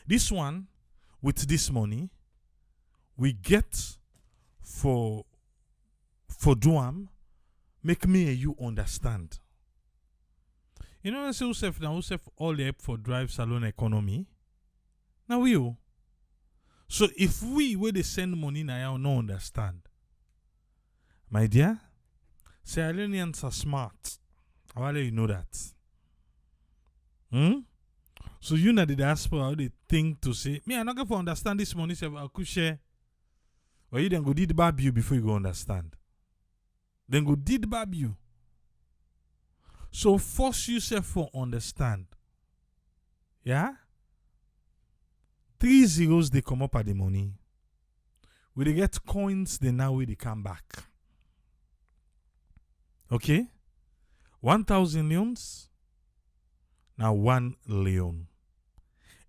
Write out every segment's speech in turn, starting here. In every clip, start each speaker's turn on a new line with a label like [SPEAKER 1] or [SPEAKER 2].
[SPEAKER 1] This one, with this money, we get for Duam, make me and you understand. You know, say who all the help for drive salon economy. Now we you. So if we where they send money now, you no understand. My dear, Sierra Leoneans are smart. I want you know that. So you know the diaspora, how they think to say, me, I'm not going to understand this money, say I could share. Or you then go did bab you before you go understand. Then go did bab you. So force yourself for understand. Yeah? 3 zeros they come up at the money. We they get coins, then now they come back. Okay? 1,000 leons. Now 1 leon.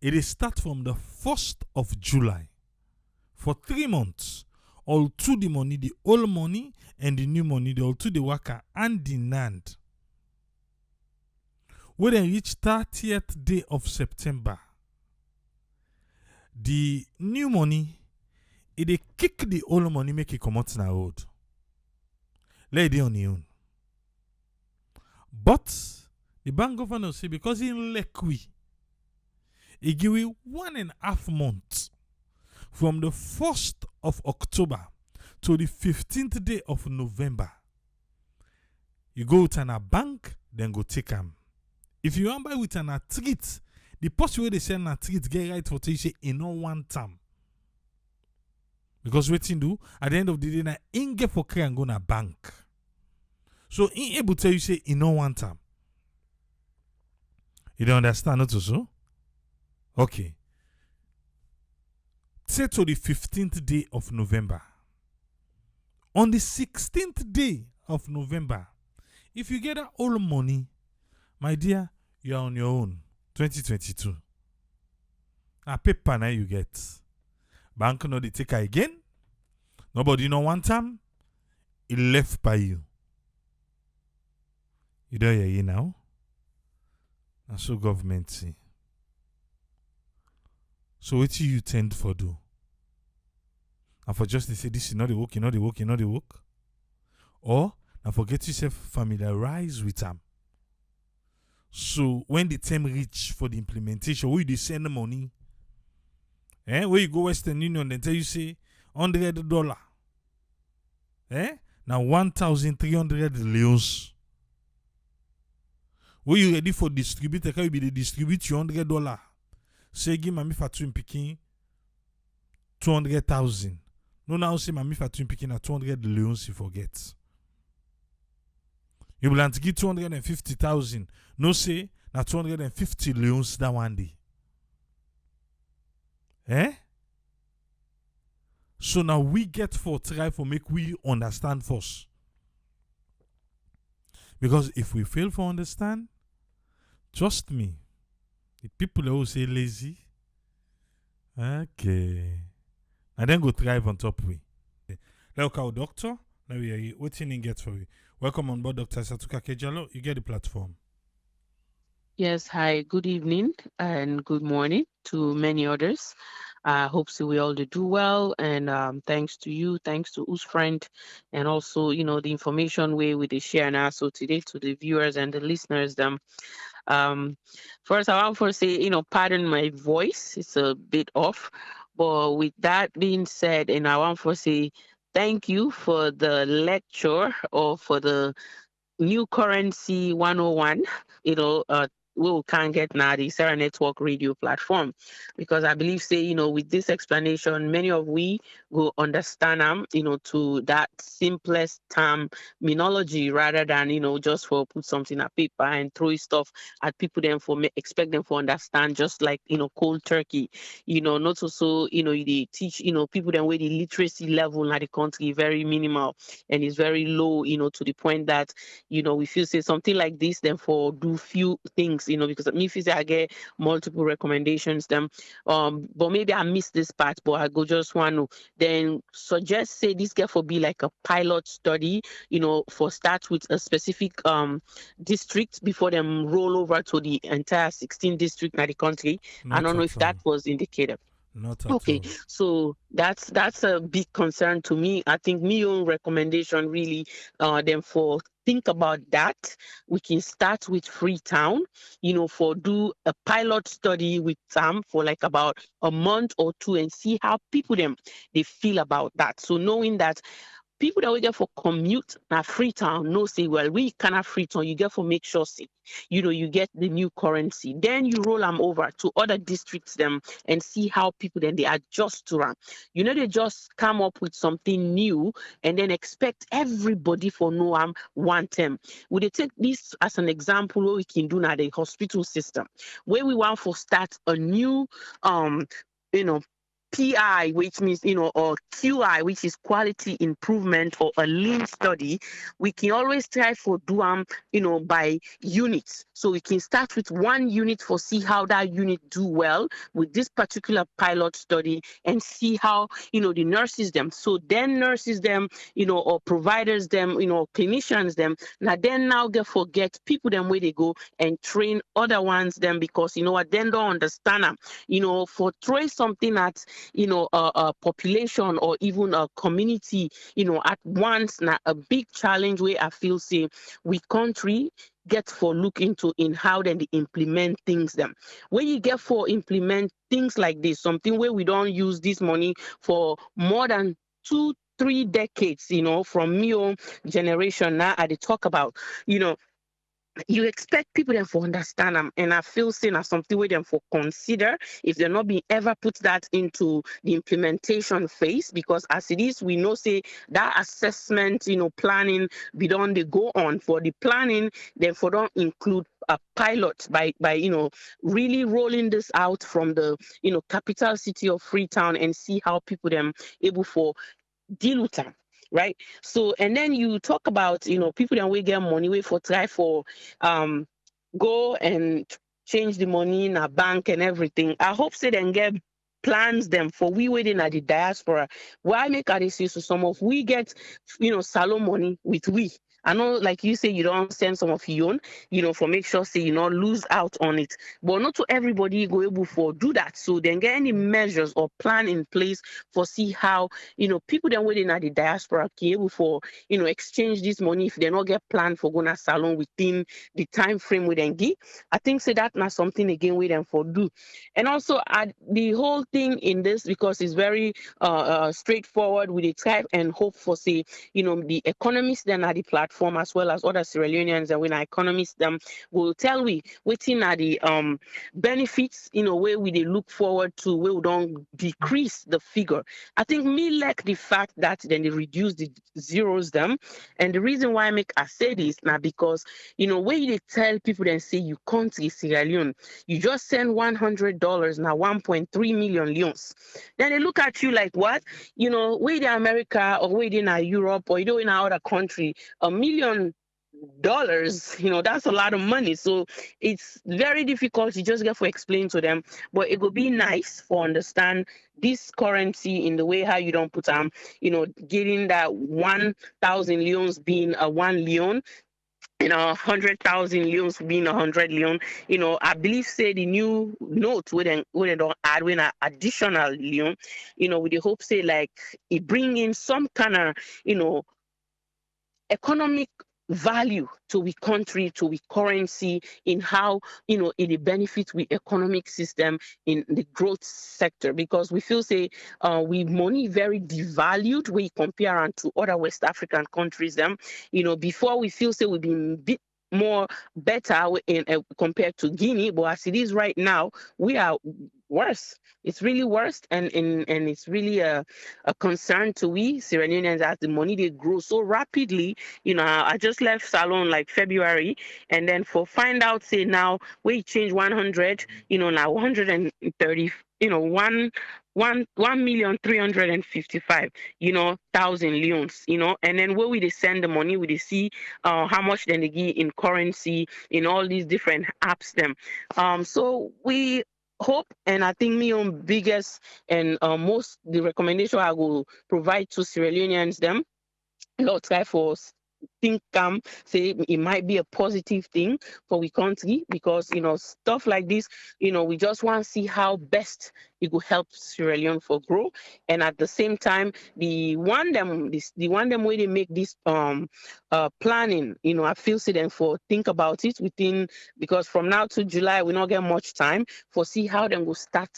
[SPEAKER 1] It is start from the 1st of July. For 3 months. All to the money, the old money and the new money, the all to the worker and the NAND. When they reach 30th day of September, the new money, it they kick the old money, make it come out in the road. Let it on your own. But the bank governor say because in Lekwi, he give you 1.5 months from the 1st of October to the 15th day of November. You go to a bank, then go take them. If you want buy with an treat, the post where they send a treat get right for you say in no one time. Because what you do at the end of the day, na in get for clear and go na bank. So in able to tell you say in no one time. You don't understand it also? Okay. Say to the 15th day of November. On the 16th day of November, if you get that all money, my dear, you're on your own. 2022. A paper now you get. Bank no they take her again. Nobody no one time. It left by you. You don't hear you now? And so government see. So what you tend for do? And for just to say this is not the work, you know the work, you know the work. Or and forget yourself familiarize with them. So when the time reach for the implementation, where you send the money, where you go Western Union, then tell you say $100. Now 1,300 leons. Where you ready for distributor? Can you be the distribute you $100? Say give mami for twin picking 200,000. No now say mami for twin picking at 200 leons you forget. You will give 250,000. No say na 250 leons that one day. So now we get for try for make we understand first. Because if we fail for understand, trust me, the people who say lazy, okay, and then go thrive on top we. Like our doctor, now we are waiting in get for you. Welcome on board, Dr. Satuka Kejalo. You get the platform.
[SPEAKER 2] Yes, hi, good evening and good morning to many others. I hope so we all do well, and thanks to you, thanks to whose friend, and also the information we share now. So today to the viewers and the listeners, first I want to say pardon my voice, it's a bit off, but with that being said, and I want to say thank you for the lecture or for the new currency 101, we can get now the Sarah Network radio platform, because I believe with this explanation many of we will understand to that simplest terminology rather than just for put something at paper and throw stuff at people then for expect them for understand just like cold turkey, not also they teach people then where the literacy level in the country very minimal and is very low, to the point that we feel say something like this then for do few things ask, because me feel say I get multiple recommendations them, but maybe I missed this part, but I go just want to then suggest say this get for be like a pilot study, for start with a specific district before them roll over to the entire 16 district in the country. I
[SPEAKER 1] Not
[SPEAKER 2] don't know
[SPEAKER 1] at
[SPEAKER 2] if that
[SPEAKER 1] all.
[SPEAKER 2] was indicated.
[SPEAKER 1] Not at
[SPEAKER 2] Okay,
[SPEAKER 1] all.
[SPEAKER 2] so that's a big concern to me. I think my own recommendation really, then for think about that. We can start with Freetown, for do a pilot study with them for like about a month or two and see how people them they feel about that. So knowing that people that we get for commute na Freetown no say well we cannot Freetown you get for make sure say you get the new currency then you roll them over to other districts them and see how people then they adjust to them. They just come up with something new and then expect everybody for no want them. We dey take this as an example what we can do now the hospital system where we want for start a new you know PI, which means, or QI, which is quality improvement or a lean study, we can always try for do by units. So we can start with one unit for see how that unit do well with this particular pilot study and see how, the nurses them. So then nurses them, or providers them, clinicians them. Now get forget people them where they go and train other ones them because you know what, then don't understand them. For throwing something at a population or even a community at once now a big challenge where I feel say we country get for look into in how then they implement things them where you get for implement things like this something where we don't use this money for more than 2-3 decades from me own generation now I dey talk about you know you expect people then for understand them and I feel saying as something where them for consider if they're not being ever put that into the implementation phase because as it is we know say that assessment planning we don't they go on for the planning therefore don't include a pilot by really rolling this out from the capital city of Freetown and see how people them able for deal with them, right? So and then you talk about people that we get money we for try for um go and change the money in a bank and everything. I hope say then get plans them for we waiting at the diaspora. Why make a this use to some of we get salon money with we. I know, like you say, you don't send some of your own, for make sure say you not lose out on it. But not to everybody go able for do that. So then get any measures or plan in place for see how people then waiting at the diaspora can able for exchange this money if they not get planned for going to salon within the time frame we then give. I think say that not something again we then for do. And also the whole thing in this because it's very straightforward with the type and hope for say the economists then are the platform as well as other Sierra Leoneans and when our economists them will tell we waiting are the benefits where we they look forward to where we don't decrease the figure. I think me like the fact that then they reduce the zeros them and the reason why I make I say this now because where they tell people then say you country Sierra Leone you just send $100 now 1.3 million leons then they look at you like what where in America or where in Europe or in other country $1 million, that's a lot of money. So it's very difficult to just get for explain to them. But it would be nice for understand this currency in the way how you don't put getting that 1,000 leons being a 1 leon. 100,000 leons being 100 leon. I believe say the new note we don't add when an additional leon. With the hope say like it bring in some kind of economic value to we country to we currency in how it benefits we economic system in the growth sector because we feel say we money very devalued when you compare and to other West African countries them before we feel say we've been bit more better in compared to Guinea but as it is right now we are worse. It's really worse, and it's really a concern to we Sierra Leoneans as the money they grow so rapidly. I just left Salon like February, and then for find out say now we change 100, now 130, one. 1,355,000 thousand leons, and then where we they send the money, we they see how much then they give in currency in all these different apps them. So we hope, and I think me on biggest and most the recommendation I will provide to Sierra Leoneans them, lot try for think say it might be a positive thing for we country, because stuff like this, we just want to see how best it will help Sierra Leone for grow. And at the same time, the one them way they make this planning, I feel say them for think about it within, because from now to July we not get much time for see how them will start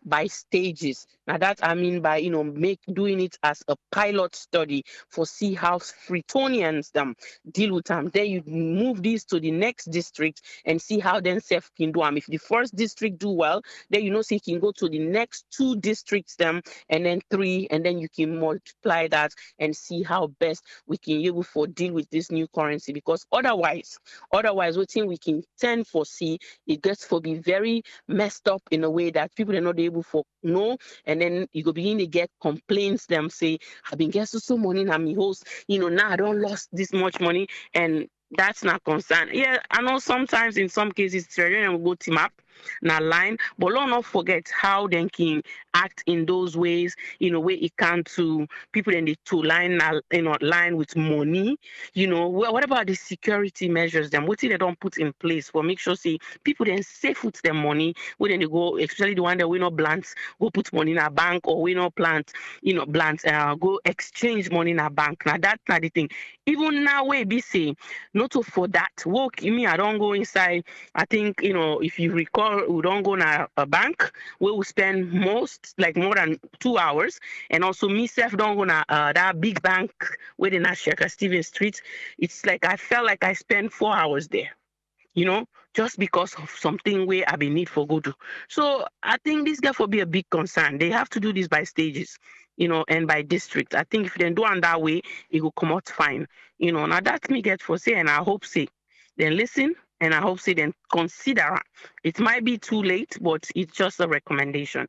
[SPEAKER 2] by stages. Now that I mean by make doing it as a pilot study for see how Fritonians them deal with them. Then you move this to the next district and see how then self can do them. If the first district do well, then see you can go to the next two districts them, and then three, and then you can multiply that and see how best we can able for deal with this new currency. Because otherwise what thing we can tend for see it gets for be very messed up in a way that people are not able for know, and then you go begin to get complaints them say I've been getting so money now me host, now I don't lost this much money, and that's not concern. Yeah, I know sometimes in some cases Australian will go team up na line, but let's not forget how they can act in those ways, where it can to people in the two line, line with money. What about the security measures them? What they don't put in place for make sure see people then safe with their money when they go, especially the one that we not plant, go put money in a bank, or we not plant, go exchange money in a bank. Now that's not the thing. Even now we be say not to for that work. You mean I don't go inside. I think if you recall, we don't go to a bank where we spend like more than 2 hours, and also myself don't go to that big bank where in Ashaka Stephen Street. It's like I felt like I spent 4 hours there, just because of something where I be need for go to. So I think this got for be a big concern. They have to do this by stages, and by district. I think if they do it that way, it will come out fine. Now that's me get for say, and I hope say then listen, and I hope say then consider. It might be too late, but it's just a recommendation.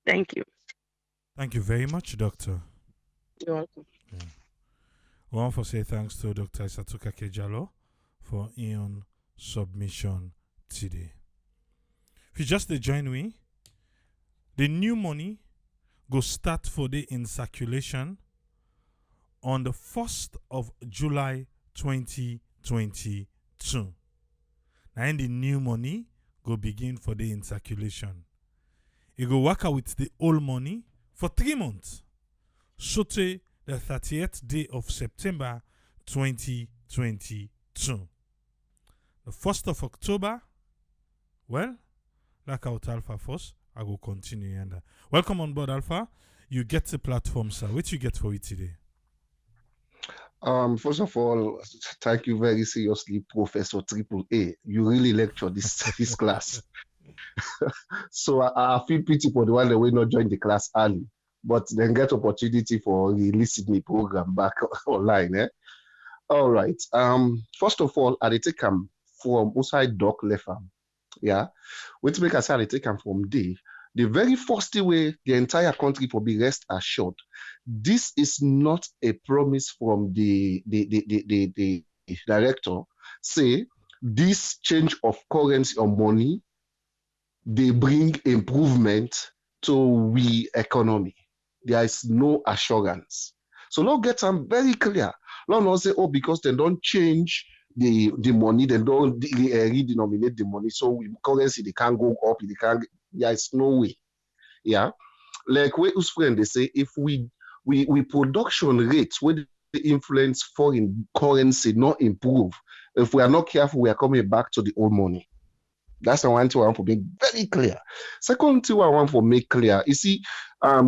[SPEAKER 2] Thank you.
[SPEAKER 1] Thank you very much, Doctor.
[SPEAKER 2] You're welcome.
[SPEAKER 1] Yeah. We want to say thanks to Dr. Isatuka Kejalo for Ion submission today. If you just join me, the new money go start for the in circulation on the 1st of July 2022. And the new money go begin for the in circulation. It go work out with the old money for 3 months. Sote the 30th day of September 2022. The 1st of October, well, like out Alpha first, I will continue. And welcome on board, Alpha. You get the platform, sir. What you get for it today?
[SPEAKER 3] First of all, thank you very seriously, Professor Triple A. You really lecture this class. So I feel pity for the one that will not join the class early, but then get opportunity for releasing the program back online. All right. First of all, I take them from outside Doc Lefam. Yeah. Which make us I take them from D. The very first way the entire country will be rest assured. This is not a promise from the director. Say this change of currency or money, they bring improvement to we economy. There is no assurance. So let's get them very clear. Let's not say, because they don't change the money, they don't redenominate the money. So currency, they can't go up, they can't. There is no way. Yeah. Like where us friend they say if we production rates with the influence foreign currency not improve, if we are not careful, we are coming back to the old money. That's the one thing I want to make very clear. Second thing I want to make clear, you see,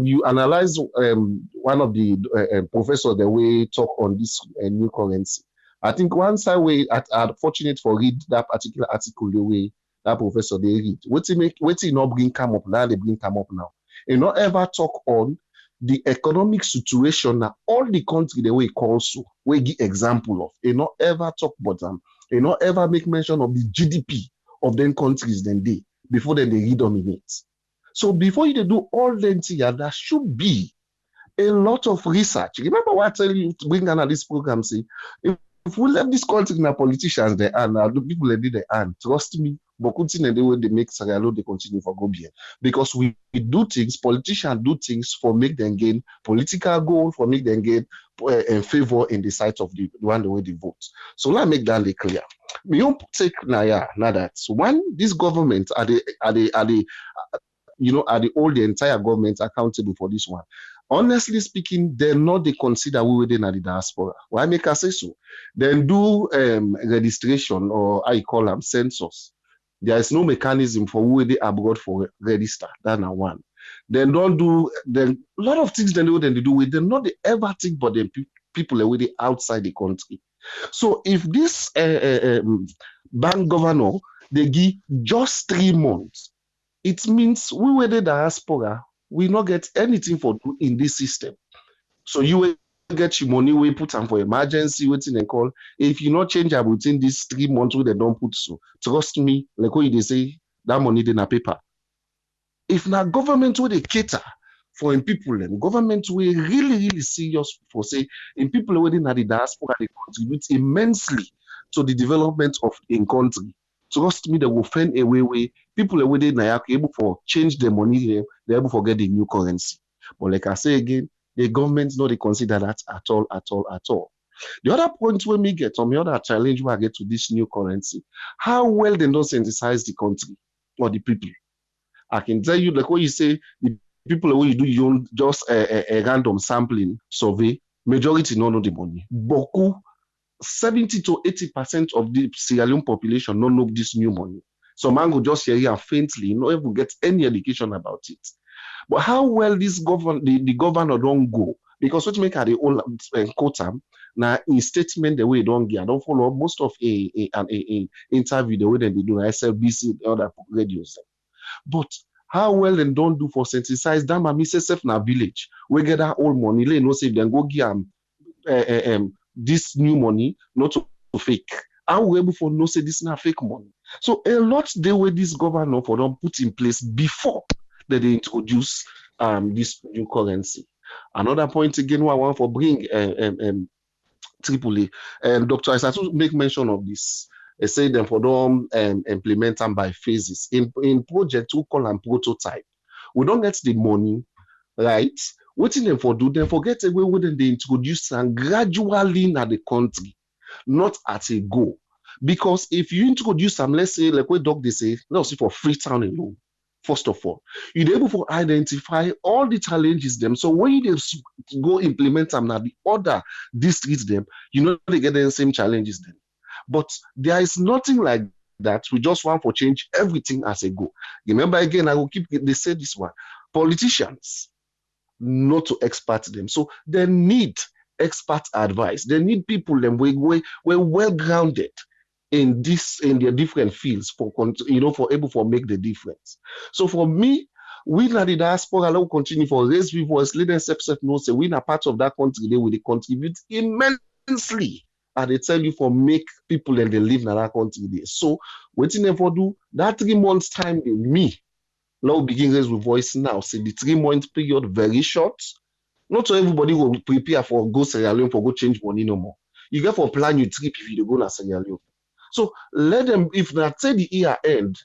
[SPEAKER 3] you analyze one of the professor the way talk on this new currency. I think once I I'm fortunate for read that particular article the way that professor they read. What's not bring come up now, they bring come up now. You not ever talk on the economic situation that all the country the way calls so, we give example of. You not ever talk about them. You not ever make mention of the GDP of them countries then they before then they redominate. So before you do all them things, there should be a lot of research. Remember what I tell you to bring on this program, say, if we left this country in our politicians they are now, the people they did they are, trust me, Bokutin and the way they make Sierra Leone, they continue for go bien. Because we do things, politicians do things for make them gain political goal, for make them gain favor in the sight of the one the way they vote. So let's make that clear. We don't take now that one, this government are the hold the entire government accountable for this one. Honestly speaking, they're not they consider we within the diaspora. Why make us say so? Then do registration or I call them census. There is no mechanism for who they abroad for register. That's not one. Then don't do then a lot of things they do with them. Not they ever think but the people are outside the country. So if this bank governor they give just 3 months, it means we were the diaspora, we not get anything for do in this system. So you will get your money, we put them for emergency, waiting and call. If you not change up within these 3 months where they don't put so, trust me, like what they say, that money in a paper. If now government will they cater for in people, then government will really serious for say in people within the diaspora, they contribute immensely to the development of in country. Trust me, they will find a way people are within Nayaka able for change their money, they're able to get the new currency. But like I say again, the government not they consider that at all. The other point when we get on the other challenge where I get to this new currency, how well they don't sensitize the country or the people. I can tell you, like what you say, the people when you do you just a random sampling survey, majority don't know the money. Beaucoup 70 to 80% of the Sierra Leone population don't know this new money. So man go just hear here faintly, not even get any education about it. But how well this the governor don't go, because what make the old quota now in statement the way they don't get, I don't follow most of an interview the way they do SLBC and other radios. But how well they don't do for sensitize them and Mrs. Sef na village. We get that old money, they no say then go give this new money not to fake. How we able for no say this not fake money? So a lot they way this governor for them put in place before that they introduce this new currency. Another point again, what I want for bring Tripoli and Dr. Isatu make mention of this. They say them for them implement them by phases. In project we call them prototype. We don't get the money, right? What them for do? Them forget away when they introduce and gradually in the country, not at a go. Because if you introduce them, let's say like what doc they say, let's say for Freetown alone. First of all, you're able to identify all the challenges them. So when you go implement them now, the other districts them, you know they get the same challenges then. But there is nothing like that. We just want for change everything as a go. Remember again, I will keep they say this one. Politicians, not to expert them. So they need expert advice. They need people them we're well grounded in their different fields for able for make the difference. So for me, we na the diaspora will continue for raise we voice, let them know say we na part of that country, they will contribute immensely. And they tell you for make people and they live in that country there. So waiting them for do that 3 months time me. Now begin raise with voice now. Say the 3 month period very short. Not so everybody will prepare for go Sierra Leone for go change money no more. You get for plan your trip if you go to Sierra Leone. So let them, if that say the year end,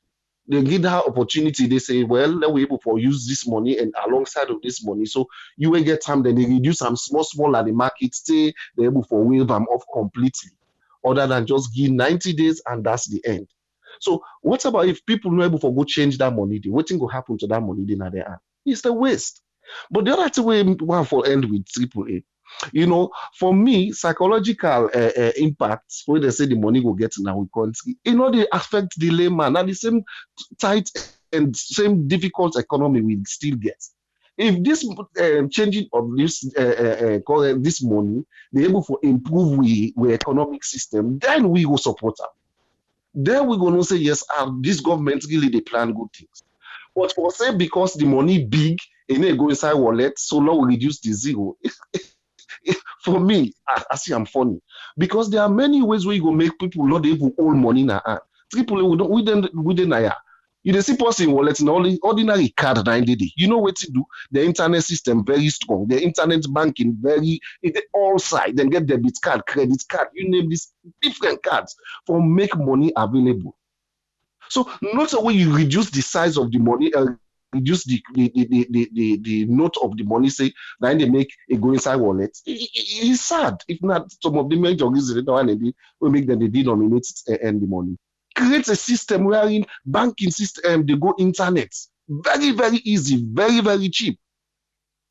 [SPEAKER 3] they give that opportunity, they say, well, let we able for use this money and alongside of this money. So you will get time, then they reduce some small at the market, stay, they're able for waive them off completely. Other than just give 90 days and that's the end. So what about if people not able for go change that money? What thing will happen to that money then at the end? It's the waste. But the other thing we want for end with AAA. For me, psychological impacts where they say the money will get in our country, they affect the layman. Now the same tight and same difficult economy we still get. If this changing of this money, be able to improve we economic system, then we will support them. then we're gonna say yes, this government really they plan good things. But for say because the money big and they go inside wallet, so now we reduce the zero. For me, I see I'm funny because there are many ways where you go make people not able hold money in their hand. People within a year. You dey see person wallet in only ordinary card 90 day. You know what to do? The internet system very strong. The internet banking very all side. Then get debit card, credit card. You name this different cards for make money available. So not only you reduce the size of the money, reduce the note of the money, say then they make a go inside wallet. It's sad. If not, some of the major reasons they will make them they denominate and the money. Create a system wherein banking system they go internet. Very, very easy, very, very cheap.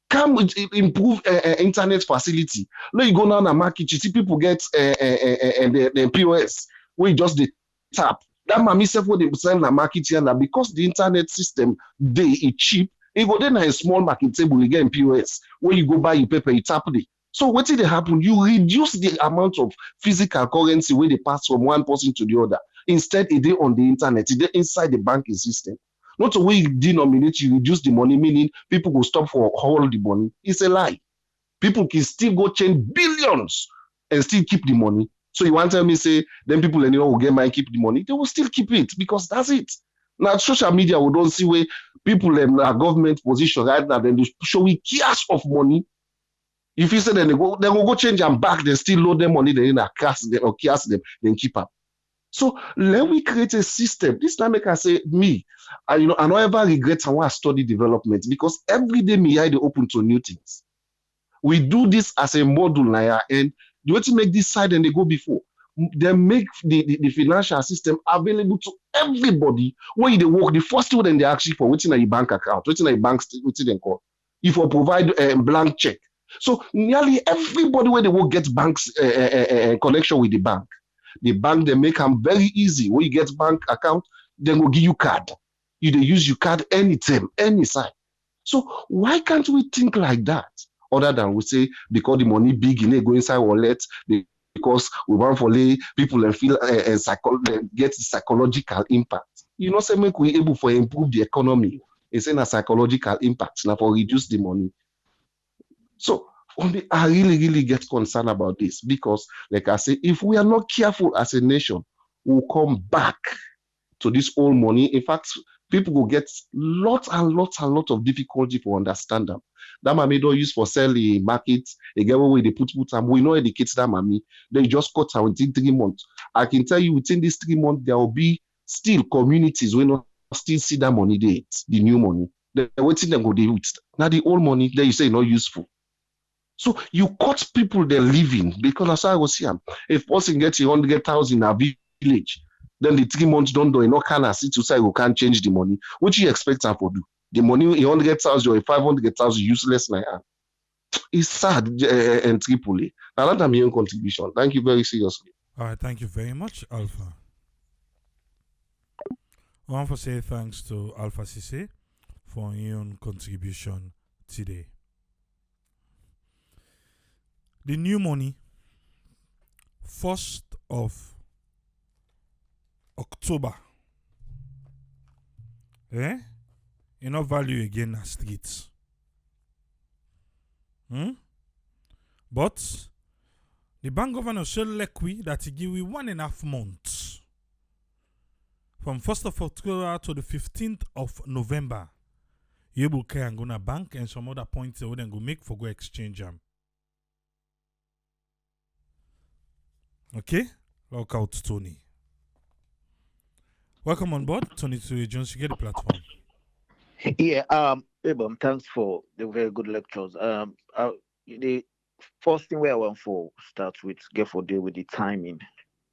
[SPEAKER 3] Come with improve internet facility. Let you go now in the market, you see people get the POS where you just the tap. That mommy self what they sell in the market here now because the internet system they is cheap. You go then a small market table you get in POS where you go buy your paper, you tap it. So what did happen? You reduce the amount of physical currency where they pass from one person to the other. Instead, it is on the internet, it is inside the banking system. Not the way you denominate, you reduce the money, meaning people will stop for all the money. It's a lie. People can still go change billions and still keep the money. So you want to tell me, say, then people anyone will get money, keep the money. They will still keep it because that's it. Now, social media, we don't see where people in our government position right now, then they show we cash of money. If you say then they will go change and back, they still load them money, then in a cash them or cash them, then keep up. So let we create a system. This time make I say me, I don't ever regret how I study development because every day me I they open to new things. We do this as a model now, and the way to make this side and they go before. They make the financial system available to everybody when they work. The first thing then they actually for waiting a bank account, waiting a bank waiting they call. If you provide a blank check. So nearly everybody where they will get banks connection with the bank. The bank they make them very easy. When you get bank account, then will give you card. You they use your card anytime, any side. So why can't we think like that? Other than we say because the money big, you know, go inside wallet, because we want for lay people and feel get psychological impact. You know, say make we able for improve the economy. It's in a psychological impact now for reduce the money. So I really, really get concerned about this because, like I say, if we are not careful as a nation, we'll come back to this old money. In fact, people will get lots and lots and lots of difficulty for understand them. That mommy don't use for sell the market. They get where they put them. We know educate that mommy. They just cut out within 3 months. I can tell you within these 3 months, there will be still communities where not still see that money there, the new money. They're waiting them go there with. Now the old money, there you say not useful. So you cut people their living because as I was saying, if person gets 100,000 in a village, then the 3 months don't do no can sit to say we can't change the money. What you expect them to do? The money 100,000 or 500,000 useless now. It's sad and Tripoli. Now that's my own contribution. Thank you very seriously.
[SPEAKER 1] All right, thank you very much, Alpha. I want to say thanks to Alpha Cisse for your own contribution today. The new money, 1st of October. Enough value again as streets. But the bank governor showed lucky that he give we 1.5 months. From 1st of October to the 15th of November. You will carry and go to bank and some other points they then go make for go exchange them. Okay? Look out, Tony. Welcome on board, Tony to Jones. You get the platform.
[SPEAKER 4] Yeah, Abram, thanks for the very good lectures. The first thing where I want to start with, get for deal with the timing.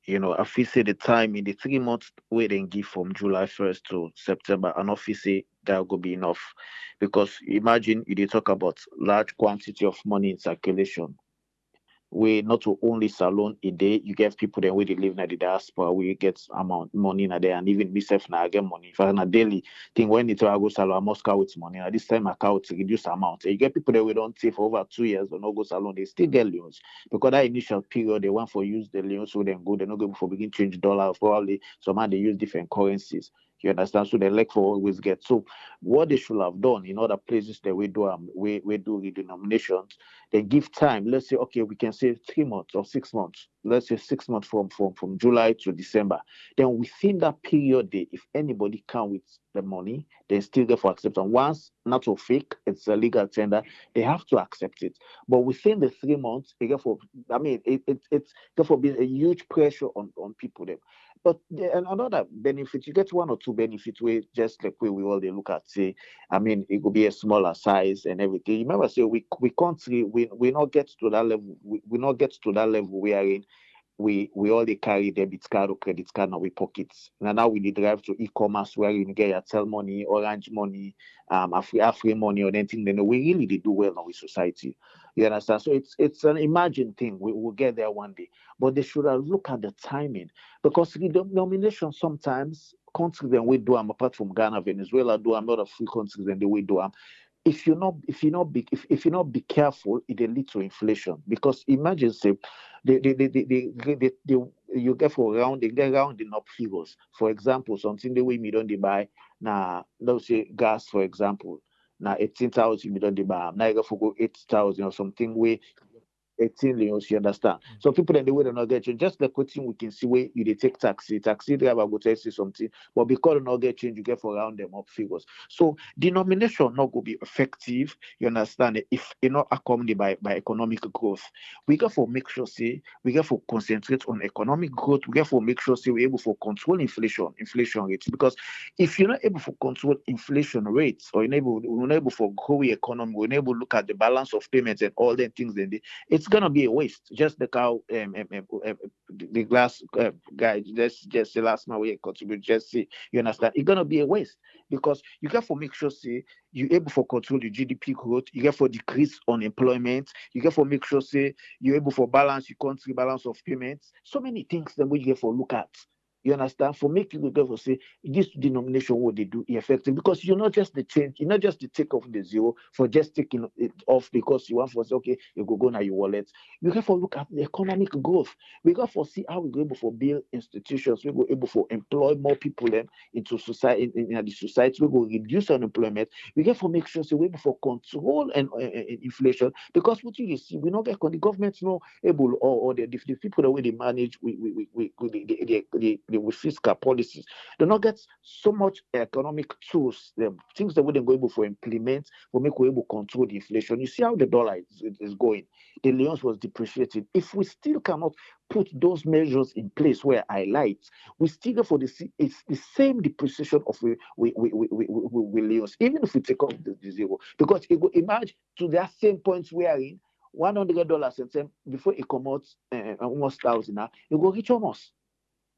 [SPEAKER 4] You know, if we say the timing, the 3 months we then give from July 1st to September, and if we say that will be enough. Because imagine you talk about large quantity of money in circulation. we not to only salon a day, you get people then where they live in the diaspora, we get amount money in a day, and even myself now I get money. If I a daily thing when it I go salon, I must count with money. At this time I count to reduce amount. You get people that we don't see for over 2 years or no go salon, they still get loans because that initial period they want for use the loans so then go, they not go for begin change dollar, probably some they use different currencies. You understand? So they like for always get. So what they should have done in other places that we do redenominations, they give time. Let's say, okay, we can say 3 months or 6 months. Let's say 6 months from July to December. Then within that period, if anybody come with the money, they still get for acceptance. Once not to fake, it's a legal tender, they have to accept it. But within the 3 months, it get for it's get for being a huge pressure on people there. But and another benefit, you get one or two benefits where just like where we all they look at, say, I mean, it could be a smaller size and everything. You remember, say we can't see we not get to that level. We not get to that level we are in. We all they carry debit card or credit card in our pockets. Now we need drive to e-commerce where you get your tell money, orange money, free money or anything. Then we really they do well in our society. You understand? So it's an imagined thing. We will get there one day, but they should have look at the timing because the denomination sometimes countries then we do them apart from Ghana, Venezuela do them, other free countries then they we do them. If you not be careful, it will lead to inflation. Because imagine say you get for round they get rounding up figures. For example, something the way me don't they buy now, let's say gas for example. Now 18,000 me don't they buy. Now you go for go 8,000 or something way 18 lanes, you understand? So people then they will not get change. Just like what we can see where you they take taxi driver go tell you something, but because not get change, you get for round them up figures. So denomination not go be effective, you understand it, if you not accompanied by economic growth. We got for make sure say we got for concentrate on economic growth, we got for make sure say we're able for control inflation rates. Because if you're not able to control inflation rates or you're not able for grow the economy, we're not able to look at the balance of payments and all them things, then it's gonna be a waste. Just the cow, the last guy, just the last man we contribute. Just see, you understand? It's gonna be a waste because you got to make sure say you able for control the GDP growth. You got for decrease unemployment. You got for make sure say you able for balance your country balance of payments. So many things that we get for look at. You understand? For making you go for say this denomination what they do effective because you're not just the change, you're not just the take off the zero for just taking it off because you want for say okay, you go now your wallet. You have to look at the economic growth. We got for see how we go able for build institutions, we go able for employ more people them into society in the society, we go reduce unemployment. We get for make sure say we able for control and inflation because what you see, we not get the government's not able or the people the way they manage with fiscal policies. They not get so much economic tools, the things that we don't go able to implement will make we able to control the inflation. You see how the dollar is going. The leons was depreciating. If we still cannot put those measures in place where I light, we still go for it's the same depreciation of we leons, even if we take off the zero. Because it will emerge to that same point we are in $100 and then before it comes out almost 1,000 now, it will reach almost.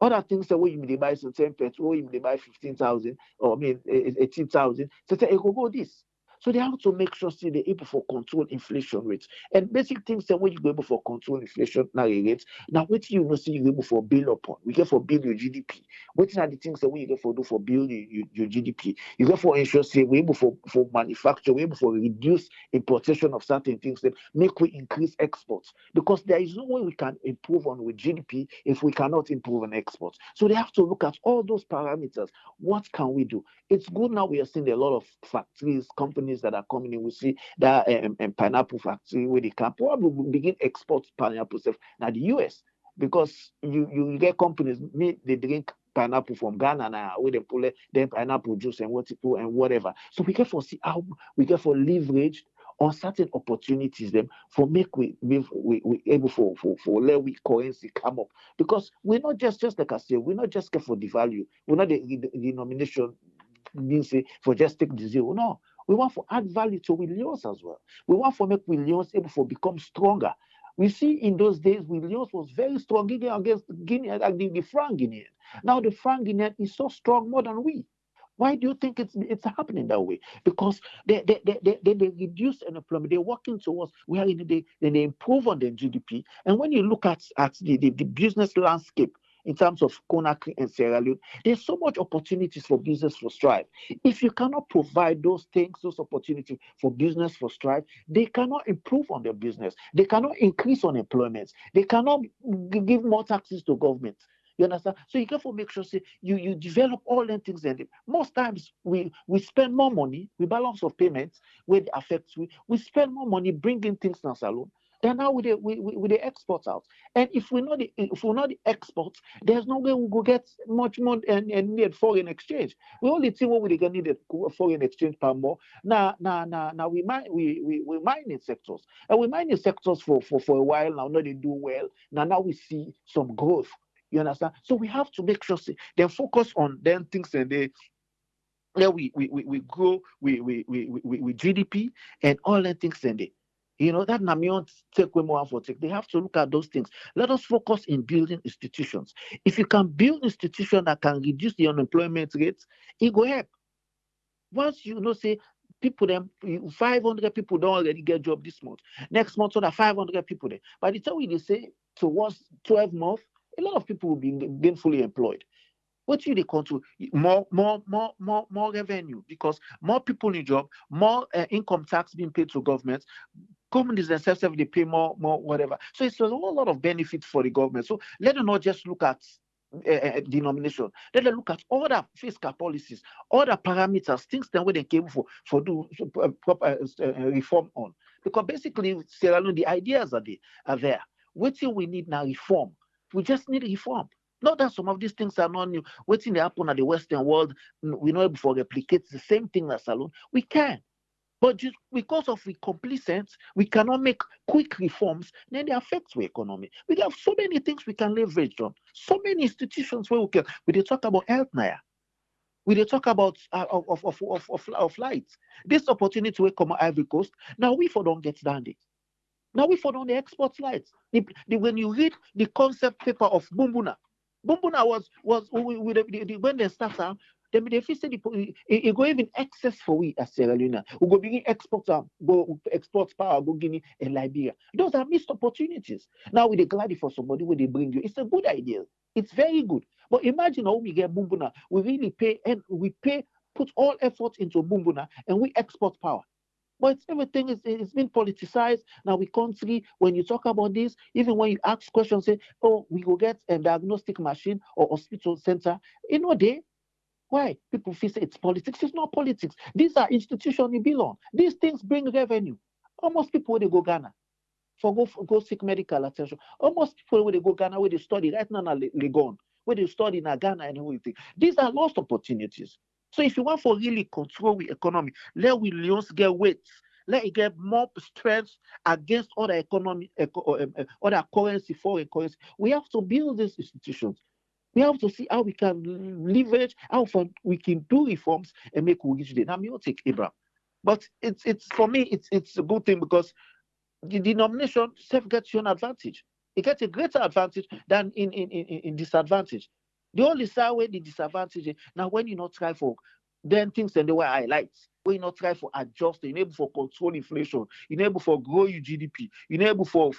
[SPEAKER 4] Other things that we may buy some 10 petrol, you may buy 15,000 or I mean 18,000. So it will go this. So they have to make sure see they're able for control inflation rates. And basic things that when you go able for control inflation rates, now what you know see you able for build upon. We get for build your GDP. What are the things that we get for do for build your GDP? You get for ensure say we're able for manufacture, we're able for reduce importation of certain things that make we increase exports. Because there is no way we can improve on with GDP if we cannot improve on exports. So they have to look at all those parameters. What can we do? It's good now we are seeing a lot of factories, companies that are coming in. We see that pineapple factory where they can probably begin export pineapple stuff now the US because you get companies they drink pineapple from Ghana now where they pull them pineapple juice and whatever. So we get for see how we get for leverage on certain opportunities them for make we able for let we currency come up because we're not just like I said, we're not just get for the value, we're not the denomination means for just take the zero. No, we want for add value to Williams as well. We want for make Williams able for become stronger. We see in those days Williams was very strong against Guinea, like the franc Guinean. Now the franc Guinean is so strong more than we. Why do you think it's happening that way? Because they reduce unemployment. They're working towards where they improve on their GDP. And when you look at the business landscape in terms of Conakry and Sierra Leone, there's so much opportunities for business for strive. If you cannot provide those things, those opportunities for business for strive, they cannot improve on their business. They cannot increase on employment. They cannot give more taxes to government. You understand? So you have to make sure say you develop all them things. And most times we spend more money, we balance of payments where it affects we spend more money bringing things to salon than now with the export out. And if we not the export, there's no way we go get much more and need foreign exchange. We only think what we gonna need a foreign exchange per more. Now we mining sectors. And we mining sectors for a while now, not they do well. Now we see some growth. You understand? So we have to make sure they focus on them things and we grow with GDP and all the things and that Namion take more for take. They have to look at those things. Let us focus in building institutions. If you can build institutions that can reduce the unemployment rates, it will help. Once say people them 500 people don't already get job this month. Next month, so that 500 people there. By the time they say towards 12 months, a lot of people will be gainfully employed. What you they control more revenue because more people in job, more income tax being paid to government. Companies themselves they pay more whatever. So it's a whole lot of benefits for the government. So let them not just look at denomination. Let them look at all the fiscal policies, all the parameters, things that they came for do proper reform on. Because basically, Sierra Leone, the ideas are there. What we need now reform. We just need reform. Not that some of these things are not new. What's in the happen at the Western world, we know before replicate the same thing as Salon. We can. But just because of we complacent, we cannot make quick reforms, then they affect the economy. We have so many things we can leverage on. So many institutions where we talk about health now. We talk about of light. This opportunity will come on Ivory Coast. Now we for don't get down there. Now we found on the export slides. When you read the concept paper of Bumbuna was when they start out, they feel say it go even excess for we as Sierra Leone. We go begin export go export power, go Guinea and Liberia. Those are missed opportunities. Now with the glad for somebody when they bring you, it's a good idea. It's very good. But imagine how we get Bumbuna. We really put all effort into Bumbuna and we export power. But everything is been politicized. Now we country, when you talk about this, even when you ask questions, say, oh, we will get a diagnostic machine or hospital center. Why? People feel say it's politics. It's not politics. These are institutions you belong. These things bring revenue. Almost people when they go Ghana go seek medical attention. Almost people when they go Ghana where they study right now Legon, where they study in Ghana and everything. These are lost opportunities. So if you want for really control the economy, let we Leones get weight. Let it get more strength against other economy, other currency, foreign currency. We have to build these institutions. We have to see how we can leverage, how we can do reforms and make we reach there. Now, me will take Abraham. But it's for me, it's a good thing because the denomination self gets you an advantage. It gets a greater advantage than in disadvantage. The only side where the disadvantage is now when you not try for then things and the way I like, when you not try for adjust, you're able for control inflation, you're able for grow your GDP, you're able for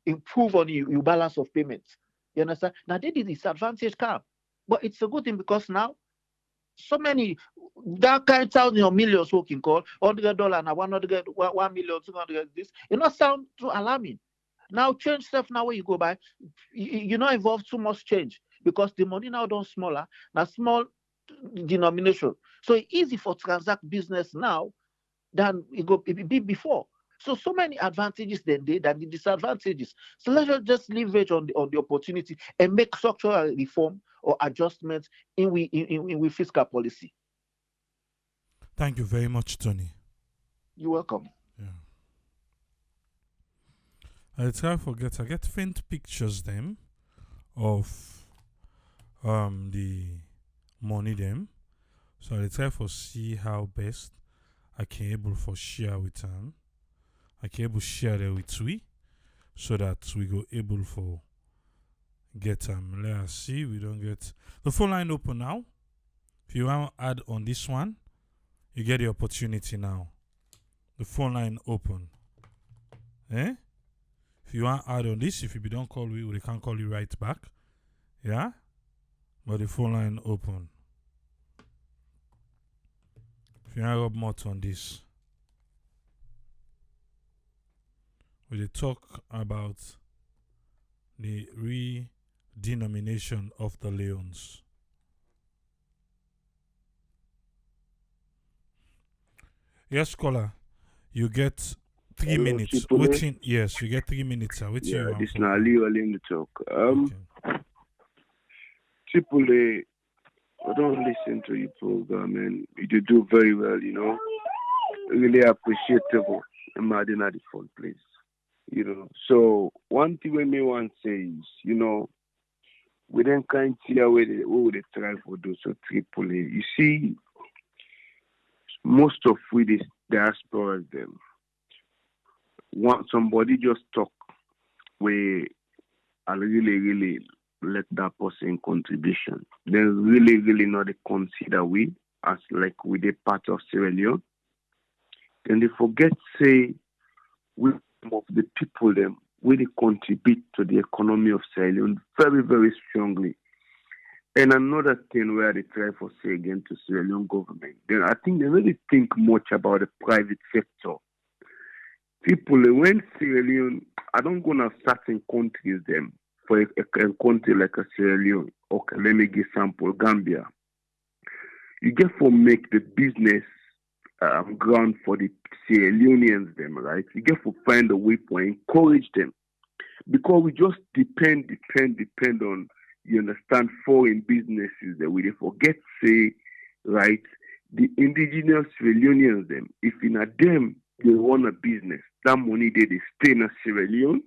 [SPEAKER 4] improve on your balance of payments. You understand? Now they the disadvantage come. But it's a good thing because now so many that kind thousand or millions who can call $100 now 100 1 million 200 this it not sound too alarming. Now change stuff now where you go by, you not involve too much change. Because the money now don't smaller, now small denomination. So it's easy for transact business now than it be before. So many advantages than the disadvantages. So let's just leverage on the opportunity and make structural reform or adjustments in fiscal policy.
[SPEAKER 1] Thank you very much, Tony.
[SPEAKER 4] You're welcome.
[SPEAKER 1] Yeah. I try to forget. I get faint pictures them of the money them. So I try for see how best I can able for share with them. I can able share it with we so that we go able for get Let us see we don't get the phone line open now. If you want to add on this one, you get the opportunity now. The phone line open. Eh? If you want to add on this, if you don't call me, we can call you right back. Yeah? But the phone line open. If you want to rub mouth on this, we will talk about the redenomination of the Leones. Yes, caller. You get 3
[SPEAKER 5] Hello,
[SPEAKER 1] minutes.
[SPEAKER 5] Chipole.
[SPEAKER 1] Waiting. Yes, you get 3 minutes. Waiting.
[SPEAKER 5] Yeah,
[SPEAKER 1] You
[SPEAKER 5] this
[SPEAKER 1] for
[SPEAKER 5] now
[SPEAKER 1] now.
[SPEAKER 5] Leo in the talk.
[SPEAKER 1] Okay.
[SPEAKER 5] Chipole, I don't listen to your program and you do very well, you know. Really appreciable. I'm adding at the phone, please. You know. So one thing when me want to say is, you know, we then can't see how we they try for those so Tripoli. You see, most of we this diaspora them want somebody just talk where I really let that person contribution. They really not consider we as like we the part of Sierra Leone. Then they forget say we some of the people them really contribute to the economy of Sierra Leone very, very strongly. And another thing where they try for say again to Sierra Leone government, then I think they really think much about the private sector. People when Sierra Leone, I don't go to certain countries them for a country like a Sierra Leone. Okay, let me give sample Gambia. You get for make the business ground for the Sierra Leoneans them, right? You get to find a way to encourage them because we just depend on you understand foreign businesses that we they forget say right the indigenous Sierra Leoneans them if in a them they run a business that money they stay in a Sierra Leone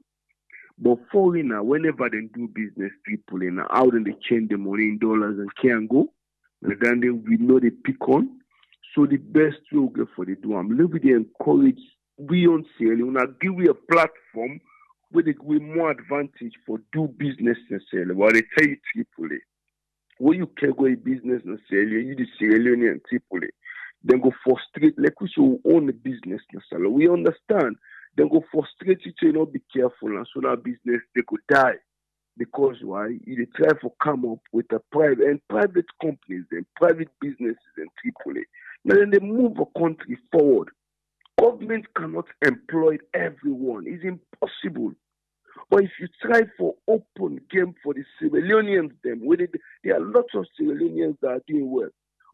[SPEAKER 5] but foreigner whenever they do business people in how then they change the money in dollars and can go and then we know they pick on. So the best way we get for the do I'm little bit encourage we on Sierra Leone. I give you a platform where they give more advantage for do business in Sierra Leone. But they tell you Tripoli, when you can go in business in Sierra Leone, you the Sierra Leone and Tripoli, then go frustrate like we should own the business in Sierra Leone. We understand. Then go frustrate you to not be careful and so that business they could die. Because why? You try to come up with a private companies and private businesses in Tripoli. Now then they move a country forward. Government cannot employ everyone. It's impossible. But if you try for open game for the Sierra Leoneans, there are lots of Sierra Leoneans that are doing well.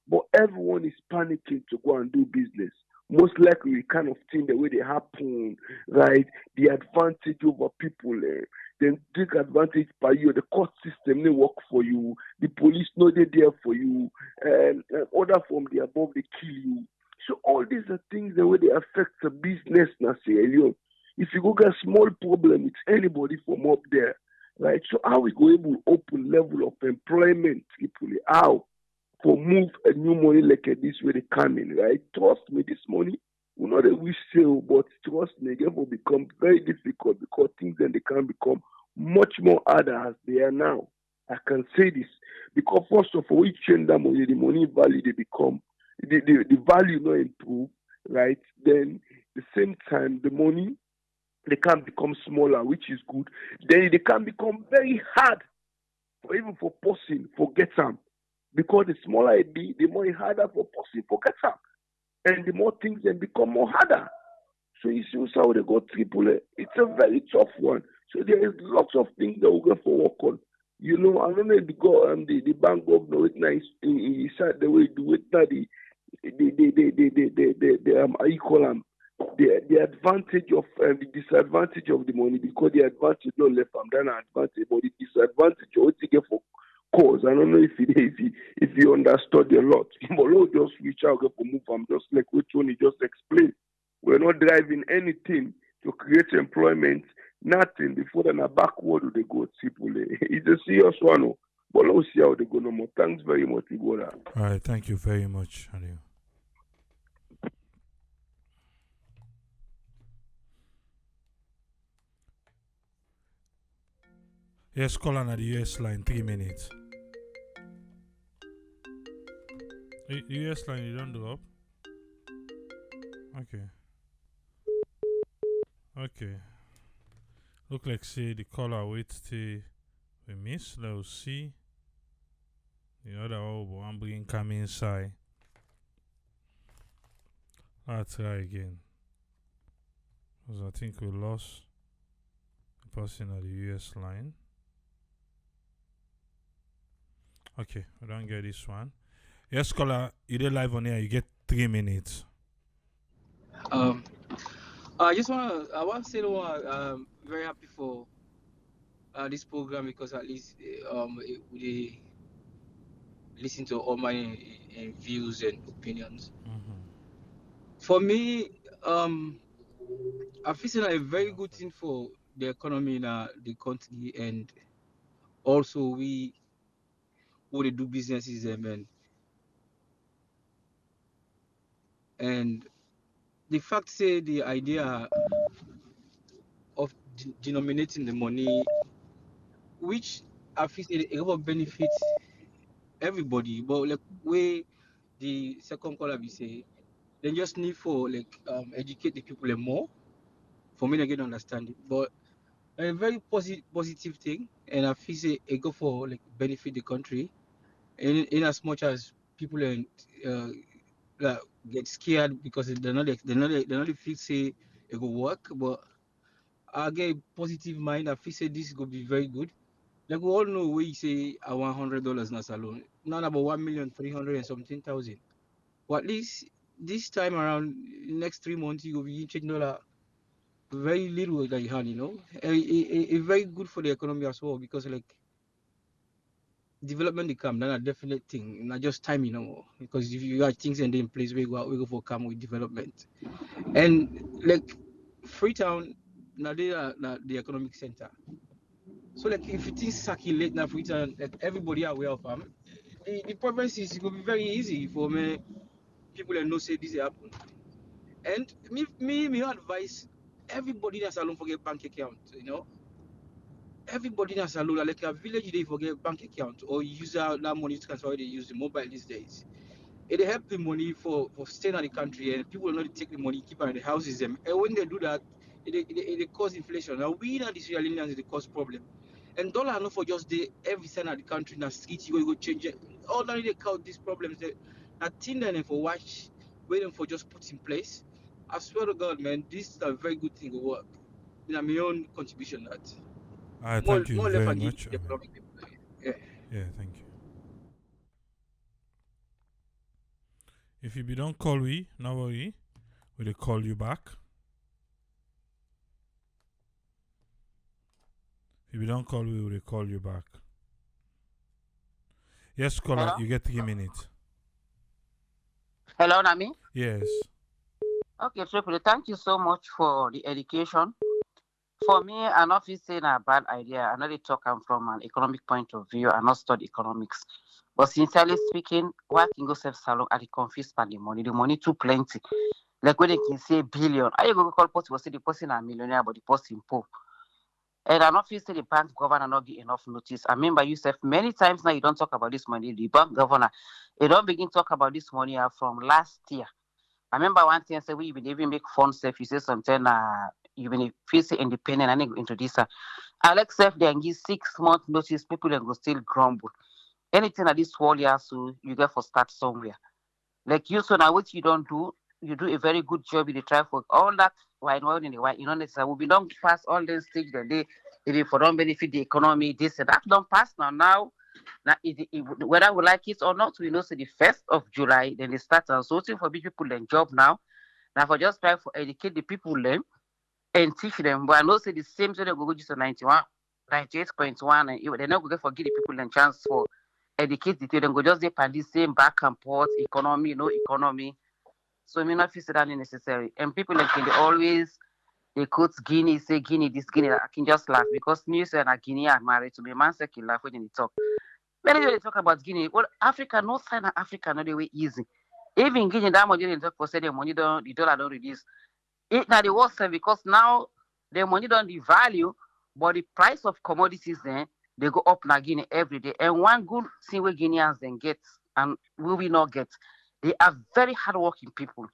[SPEAKER 5] But everyone is panicking to go and do business. Most likely, we kind of think the way they happen, right? The advantage over people, then take advantage by you. The court system they work for you. The police know they're there for you, and other from the above they kill you. So all these are things the way they affect the business now, Sierra Leone. If you go get a small problem with anybody from up there, right? So how we go able to open level of employment, people? How? For move a new money like this way they come in, right? Trust me, this money will not a wish sale, but trust me, it will become very difficult because things then they can become much more harder as they are now. I can say this because first of all, we change that money, the money value they become, the value not improve, right? Then the same time the money they can become smaller, which is good. Then they can become very hard for even for person forget them. Because the smaller it be, the more it's harder for person forget them. And the more things then become more harder. So you see how they go triple A. It's a very tough one. So there is lots of things that we go for work on. You know, I don't know if the bank governor with nice he said the way he do it now the how you call them the advantage of the disadvantage of the money because the advantage not left from that advantage, but the disadvantage what you get for cause. I don't know if you understood a lot. But Lord just reach out for move. I'm just like which one you just explained. We're not driving anything to create employment, nothing before then a backward they go triple A. It's a serious one. Oh. But let's see how they go no more. Thanks very much, Igora.
[SPEAKER 1] All right, thank you very much, Aliu. Yes, call on the US line, 3 minutes. US line, you don't do up. Okay. Okay. Look like see the caller wait till we miss. Let's see. The other one bring come inside. Let's try again. Because I think we lost the person at the US line. Okay, we don't get this one. Yes, caller, you did live on here. You get 3 minutes.
[SPEAKER 6] Um, I want to say that I'm very happy for this program because at least we listen to all my views and opinions. For me, I feel like a very good thing for the economy in the country, and also we would do businesses and the fact say the idea of denominating the money, which I feel say it will benefit everybody, but like way the second caller we say, they just need for like educate the people more for me to get understanding. But a very positive thing, and I feel say it go for like benefit the country, in as much as people uh, like, get scared because they not feel say it go work, but I get a positive mind. I feel say this go be very good. Like we all know, we say I want $100 na salon, not about 1,300,000 and something thousand. But at least this time around, next 3 months, you will be changing dollar very little that you had, It's very good for the economy as well because like development they come, that's a definite thing, not just time, Because if you got things in place, we go for come with development. And like Freetown, now they are the economic center. So like if you think Saki late now Freetown, like everybody are aware of them, the province is going to be very easy for me. People that know say this happen. And me advise everybody that's alone forget bank account. Everybody that's alone, like a village, they forget bank account or use that money to transfer. They use the mobile these days. It help the money for staying in the country, and people will not take the money, keep it in the houses. And when they do that, it cause inflation. Now we know this real Indians, it cause problem. And dollar not for just the every center of the country in the street, you go change it. All that they count these problems. I think then for watch, waiting for just put in place. I swear to God, man, this is a very good thing to work. My own contribution that.
[SPEAKER 1] Thank you
[SPEAKER 6] More left
[SPEAKER 1] very
[SPEAKER 6] and give
[SPEAKER 1] much.
[SPEAKER 6] the economic. Yeah.
[SPEAKER 1] Yeah, thank you. If you be don't call we, no worry. We'll call you back. If you don't call we, will call you back. Yes, caller,
[SPEAKER 2] Hello?
[SPEAKER 1] you get 3 minutes.
[SPEAKER 2] Hello, Nami.
[SPEAKER 1] Yes.
[SPEAKER 2] Okay, Triple, thank you so much for the education. For me, I not feel saying a bad idea. I know they talk from an economic point of view. I not study economics. But sincerely speaking, why can go save salon at the confused by the money? The money too plenty. Like when they can say billion. I go call person will say the person a millionaire, but the person poor. And I not feel say the bank governor not get enough notice. I remember you said many times now you don't talk about this money. The bank governor, you don't begin talk about this money from last year. I remember one thing I said we been even make fun stuff. You say something you been feel say independent and then go into this. Alex F then give 6 month notice, people then go still grumble. Anything at this world yeah, so you get for start somewhere. Like you so now what you don't do, you do a very good job in the try for all that why not in the white, necessarily we don't pass all these stage that they if for don't benefit the economy, this and that don't pass now whether we like it or not, we know so the 1st of July, then they start sorting for big people then job now. Now for just try for educate the people then and teach them. But I know say the same thing they go just to 91, 98.1, and they're not going to forgive the people and chance for educate the them go just depend the same back and forth economy, no economy. So I mean not feel that necessary. And people like they always they quote Guinea, say Guinea, this Guinea. I can just laugh because me say na Guinea are married to me. Man say can laugh when they talk. Many they talk about Guinea. Well, Africa, no sign of Africa, no the way easy. Even Guinea, that money they talk for say the money don't, the dollar don't reduce. It now the worst because now the money don't the value, but the price of commodities then they go up na Guinea every day. And one good thing we Guineans then get and will we not get
[SPEAKER 7] They are very hardworking people.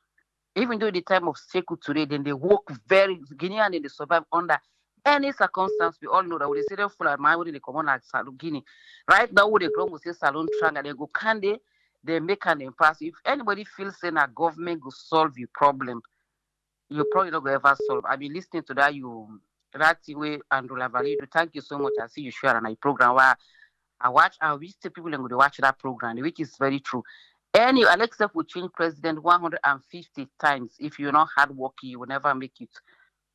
[SPEAKER 7] Even though the time of Seku today, then they work very Guinean and they survive under any circumstance. We all know that when they say they full of money, when they come on like Salon Guinea. Right now, when they grow, we say Salon Tranga, they go candy, they make an impasse. If anybody feels saying that government will solve your problem, you probably not going to ever solve. I've been listening to that that way Andrew Lavalido. Thank you so much. I see you share on a program where I wish the people and go to watch that program, which is very true. Any Alexa will change president 150 times. If you're not hardworking, you will never make it.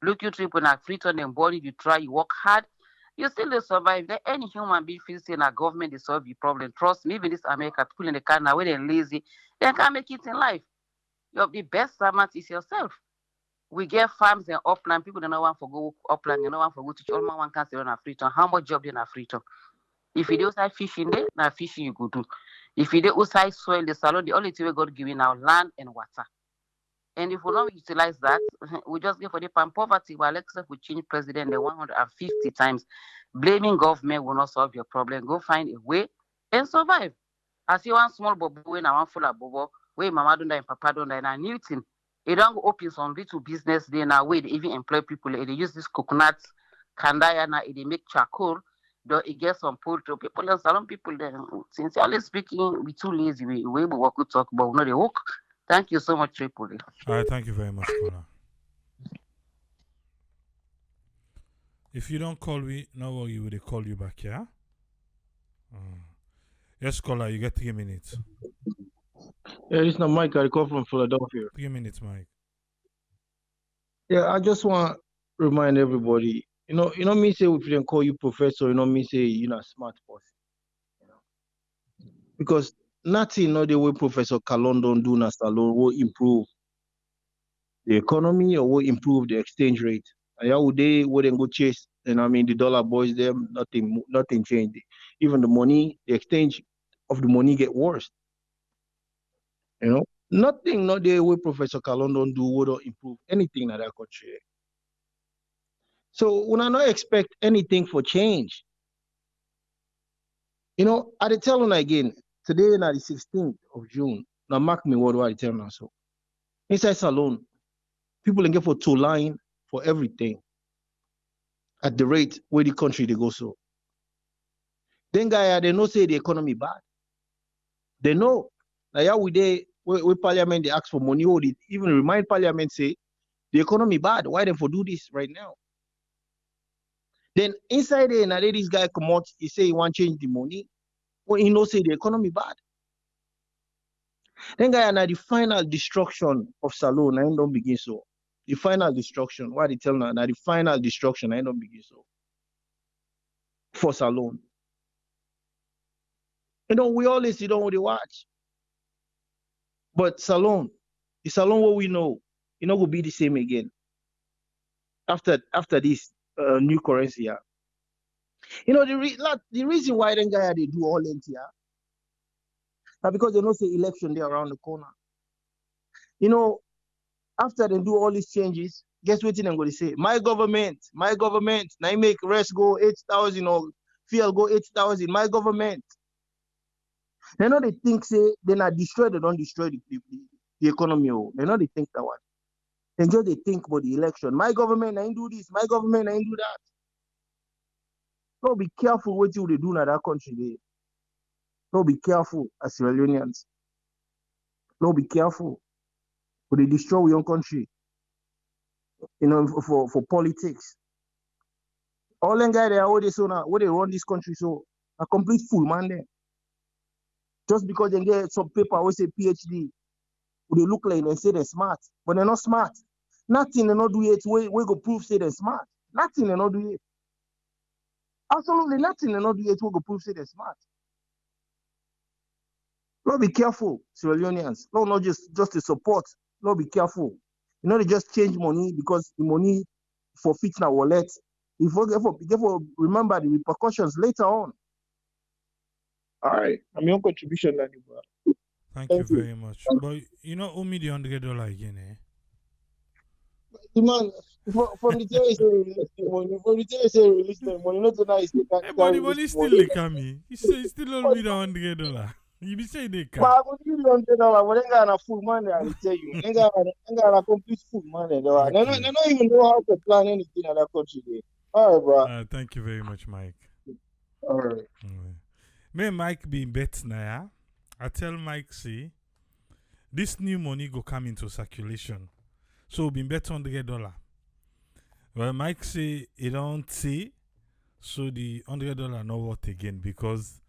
[SPEAKER 7] Look you triple and free on them body, you try, you work hard, you still will survive. There any human being feels saying a government is solve your problem. Trust me, even this America people in the car now where they're lazy, they can't make it in life. The best servant is yourself. We get farms and upland. People don't know one for go upland, they know one for go teach. All my one can say on a free time. How much job in a free time? If you do outside fishing there, now fishing you go do. If you do outside soil, the salon, the only thing we got giving now land and water. And if we don't utilize that, we just get for the pan poverty. While Alexa will change president the 150 times. Blaming government will not solve your problem. Go find a way and survive. I see one small bubble when I want full of bubble, where mama don't die and papa don't die. And new thing, they don't go open some little business there now where they even employ people. They use this coconut kandaya now, they make charcoal. Though it gets some poultry people and salon people then sincerely speaking, we too lazy. We work we talk, but we know they work. Thank you so much, Tripoli.
[SPEAKER 1] All right, thank you very much, caller. If you don't call me, no worry, we will call you back, yeah? Yes, caller, you get 3 minutes.
[SPEAKER 6] Yeah, this is not Mike. I call from Philadelphia.
[SPEAKER 1] 3 minutes, Mike.
[SPEAKER 6] Yeah, I just want to remind everybody. Me say if they call you professor, me say you're not smart person. Because nothing, no, the way Professor Kalondon do na salon will improve the economy or will improve the exchange rate. And how would they wouldn't go chase? And I mean the dollar boys them nothing changed. Even the money, the exchange of the money get worse. Nothing, not the way Professor Kalondon do would improve anything in that country. So when I not expect anything for change, I tell you again, today na the 16th of June. Now mark me what I tell now. So inside salon, people can get for 2 line for everything at the rate where the country they go so. Then guy they know say the economy bad. They know. Now yeah, we parliament they ask for money, or they even remind parliament say the economy bad. Why them for do this right now? Then inside there, now this guy come out, he say he want to change the money. Well, he know say the economy bad. Then guy now the final destruction of salon, I don't begin so. The final destruction, why they tell now the final destruction, I don't begin so. For salon. We always sit down with the watch. But salon, the salon what we know, will be the same again. After this new currency, yeah. The reason why then guy they do all that here, now because they know say election there around the corner. After they do all these changes, guess what they're going to say? My government, now make rest go 8,000 or fuel go 8,000. My government. They know they think say they not destroy, they don't destroy the economy. They know they think that one. They just they think about the election. My government ain't do this. My government ain't do that. So be careful what you they do in that country there. So be careful as Sierra Leoneans. So be careful. But they destroy your own country. For politics. All them guys they are they so now, where they run this country so a complete fool man there. Just because they get some paper we say PhD, they look like they say they're smart, but they're not smart. Nothing they not do it. We go prove say they're smart. Nothing they not do it. Absolutely nothing they not do it. We go prove say they're smart. Lord, be careful, Sierra Leoneans. Lord, not just to support. Lord, be careful. They just change money because the money for fitna wallet. If we remember the repercussions later on. All right, I'm your contribution, Danny.
[SPEAKER 1] Thank you very much. But you know, owe me the $100 again, eh?
[SPEAKER 6] The man from the day say release the money. From the day say release the money. Not tonight.
[SPEAKER 1] Hey, but the money still lick at me. He still owe me the $100. You be saying they
[SPEAKER 8] But
[SPEAKER 1] can.
[SPEAKER 8] I go give you $100, but they got a full money. I will tell you, they got a complete full money. Though.
[SPEAKER 1] Okay.
[SPEAKER 8] They don't even know how to plan anything in that country. There. All right, bro.
[SPEAKER 1] Thank you very much, Mike.
[SPEAKER 8] All right.
[SPEAKER 1] Me Mike be bet now. Yeah? I tell Mike see this new money go come into circulation. So be bet $100. Well, Mike say he don't see, so the $100 not worth again because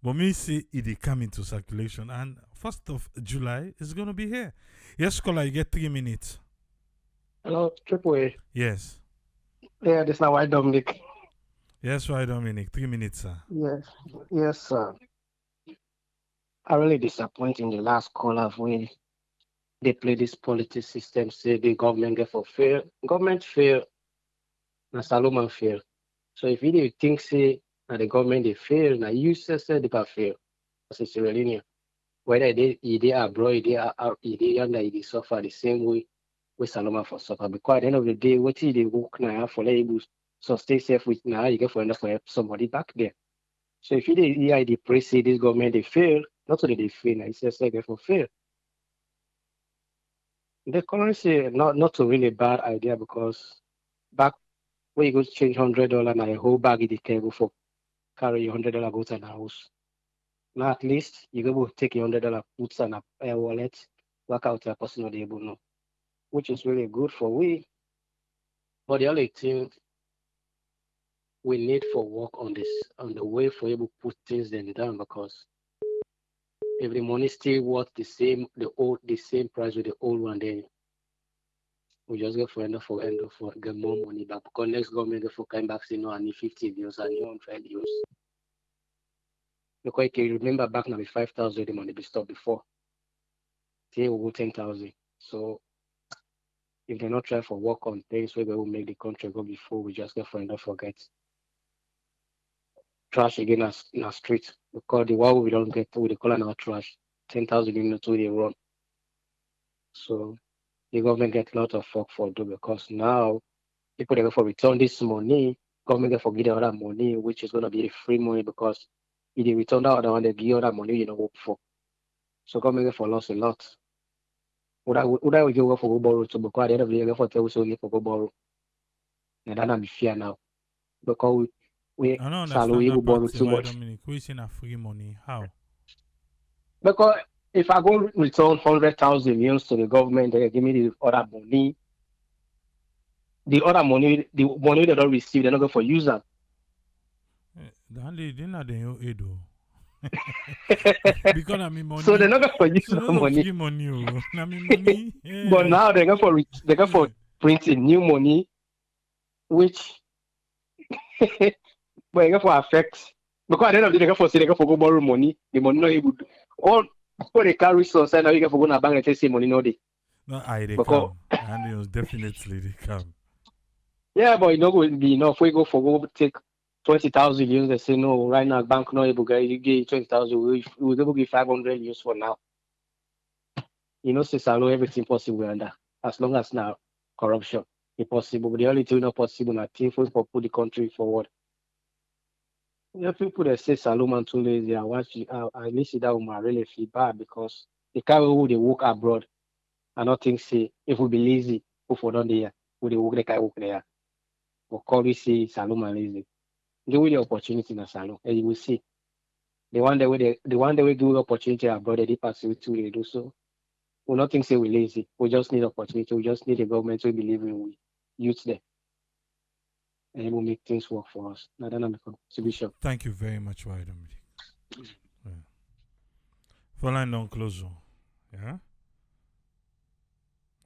[SPEAKER 1] but me say it dey come into circulation and 1st of July is gonna be here. Yes, caller, you get 3 minutes.
[SPEAKER 6] Hello, Triple A.
[SPEAKER 1] Yes.
[SPEAKER 6] Yeah, this is now why Dominic.
[SPEAKER 1] Yes, right, Dominic. 3 minutes, sir.
[SPEAKER 6] Yes, sir. I really disappoint in the last caller when they play this politics system, say the government get for fair. Government fair, and Salomon fair. So if you dey think say that the government they fail, now you say they can fail. Because it's linear. Whether they abroad, they under, they suffer the same way with Salomon for suffer. Because at the end of the day, what they work now for label, so stay safe with now you get for enough for help somebody back there. So if you the press say this government they fail, not only they fail, now it's just like they for fail. The currency not a really bad idea because back when you go change $100 now a whole bag in the table for carry $100 go to the house. Now at least you go take $100 puts on a wallet, work out a person not able know, which is really good for we. But the only thing we need for work on the way for able to put things then down because if the money still worth the same price with the old one, then we just get for get more money back because next government get for come back say no I need 50 bills and you 100 bills. Because if you remember back now the 5,000 the money be stopped before. Today we go 10,000. So if they not try for work on things where they will make the country go before we just get for enough forget. Trash again as in our street because the one we don't get we they call our trash 10,000 units to the run. So the government get a lot of work for do because now people they go for return this money, government get for give them other money, which is gonna be free money because if they return that other one, they give other money you don't work for. So government get for loss a lot. Would I give work for go borrow too because at the end of the day, get for tell us only for go borrow. And that be fear now because we
[SPEAKER 1] I don't
[SPEAKER 6] salary
[SPEAKER 1] understand
[SPEAKER 6] go
[SPEAKER 1] that
[SPEAKER 6] borrow
[SPEAKER 1] part.
[SPEAKER 6] too
[SPEAKER 1] Why,
[SPEAKER 6] much.
[SPEAKER 1] Dominic? We saying a free money. How?
[SPEAKER 6] Because if I go return 100,000 euros to the government, they give me the other money. The other money, the money they don't receive, they're not going for use them.
[SPEAKER 1] They not the aid though. Because I mean
[SPEAKER 6] So they're
[SPEAKER 1] money.
[SPEAKER 6] not going for use
[SPEAKER 1] So
[SPEAKER 6] the
[SPEAKER 1] not
[SPEAKER 6] money.
[SPEAKER 1] free money. Oh, I mean money.
[SPEAKER 6] But now they're going for printing new money, which but they go for affect. Because at the end of the day, they go for go borrow money. The money not able to, all when they carry resources, now you get for go to bank and say money no day.
[SPEAKER 1] No, they
[SPEAKER 6] Because
[SPEAKER 1] come. And it was definitely they come.
[SPEAKER 6] yeah, but it not going to be enough. We go take 20,000 euros. They say no, right now bank not able to you give 20,000. We able to give 500 euros for now. You know, say allow everything possible under as long as now corruption is possible. But the only thing not possible now thing for put the country forward. Yeah, people that say Salomon too lazy. I listen that woman really feel bad because the kind who they work abroad. I don't think say if we be lazy, who for done there, who they work they can work there. But call we say Salomon lazy. Give you the opportunity in a salon, and you will see the one day we give opportunity abroad, they pass it to they do so. We not think say we lazy. We just need opportunity. We just need a government to believe in we youth there, and it will make things work for us. Now that's the contribution.
[SPEAKER 1] Thank you very much, why Dominic. Yeah. For line down close. Yeah.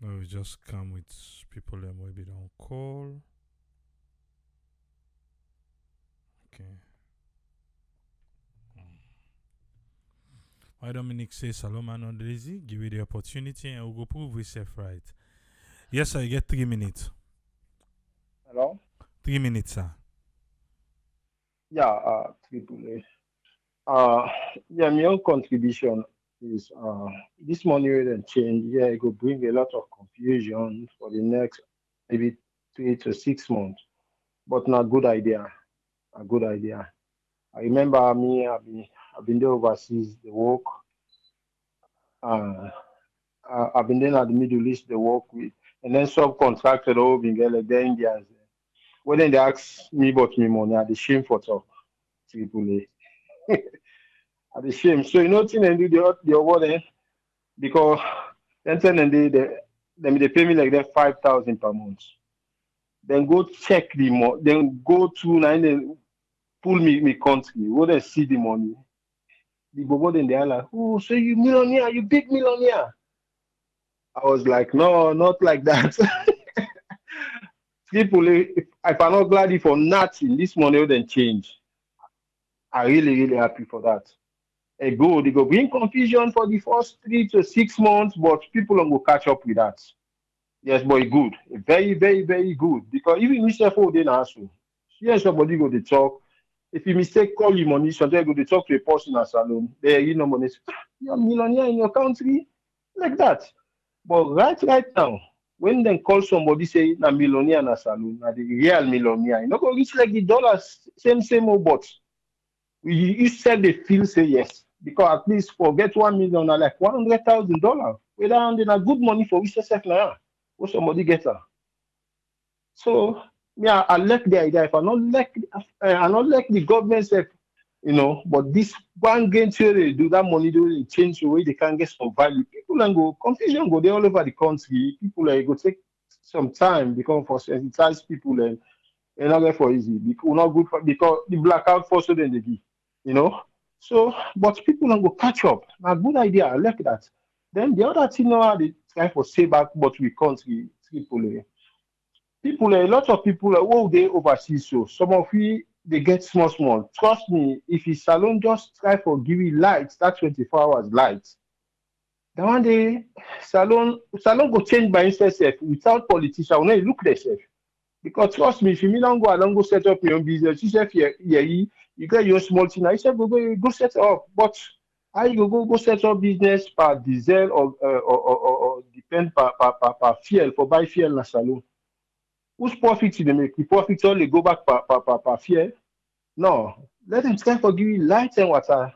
[SPEAKER 1] No, we just come with people that maybe don't call. Okay. Why Dominic say Salomon on lazy? Give you the opportunity and we'll go prove we safe right. Yes, sir, you get 3 minutes.
[SPEAKER 8] Hello?
[SPEAKER 1] 3 minutes, sir.
[SPEAKER 8] Yeah, Triple A. Yeah, my own contribution is this money rate and change. Yeah, it will bring a lot of confusion for the next maybe 3 to 6 months. But not good idea. A good idea. I remember me, I've been there overseas, the work. Uh, I've been there at the Middle East, the work with, and then subcontracted over in the Indians. When they ask me about me money, I the shame for talk. Triple A. I the shame. So you know, thing and do the award because then they pay me like that 5,000 per month. Then go check the money. Then go to nine and pull me country. Go then see the money. The bobo then they are like, oh, so you millionaire, you big millionaire. I was like, no, not like that. People, if I'm not glad for nothing, this money will then change. I really, really happy for that. They go bring confusion for the first 3 to 6 months, but people will catch up with that. Yes, boy, good. Very, very, very good. Because even Mr. Ford didn't answer. Yes, somebody go to talk. If you mistake, call you money, sometimes go to talk to a person at salon. There, you know, money. You're a millionaire in your country, like that. But right now, when they call somebody say na millionaire na salon, na the real millionaire, you know, go reach like the dollars, same old but you said they feel say yes. Because at least forget 1 million na like $100,000. Whether and then a good money for which yourself now, what somebody get her. So yeah, I like the idea. If I not like the government self, you know, but this one game theory do that money do change the way they can get some value. People and go confusion go there all over the country. People like go take some time because for sensitize people and not get for easy because not good for because the blackout force than they give, you know. So but people and go catch up. A good idea. I like that. Then the other thing now they try for say back, but we can't people. A lot of people oh they overseas so some of you they get small. Trust me, if his salon just try for give you light, that 24 hours light, that one day salon go change by itself without politician. When you look themselves. Because trust me, if you don't go, I don't go set up your own business. You say you get your small thing. I said go set up. But how you go set up business per diesel or depend per fuel for buy fuel na salon. Whose profit they make? The profit only go back per fear. No, let them try for give you light and water.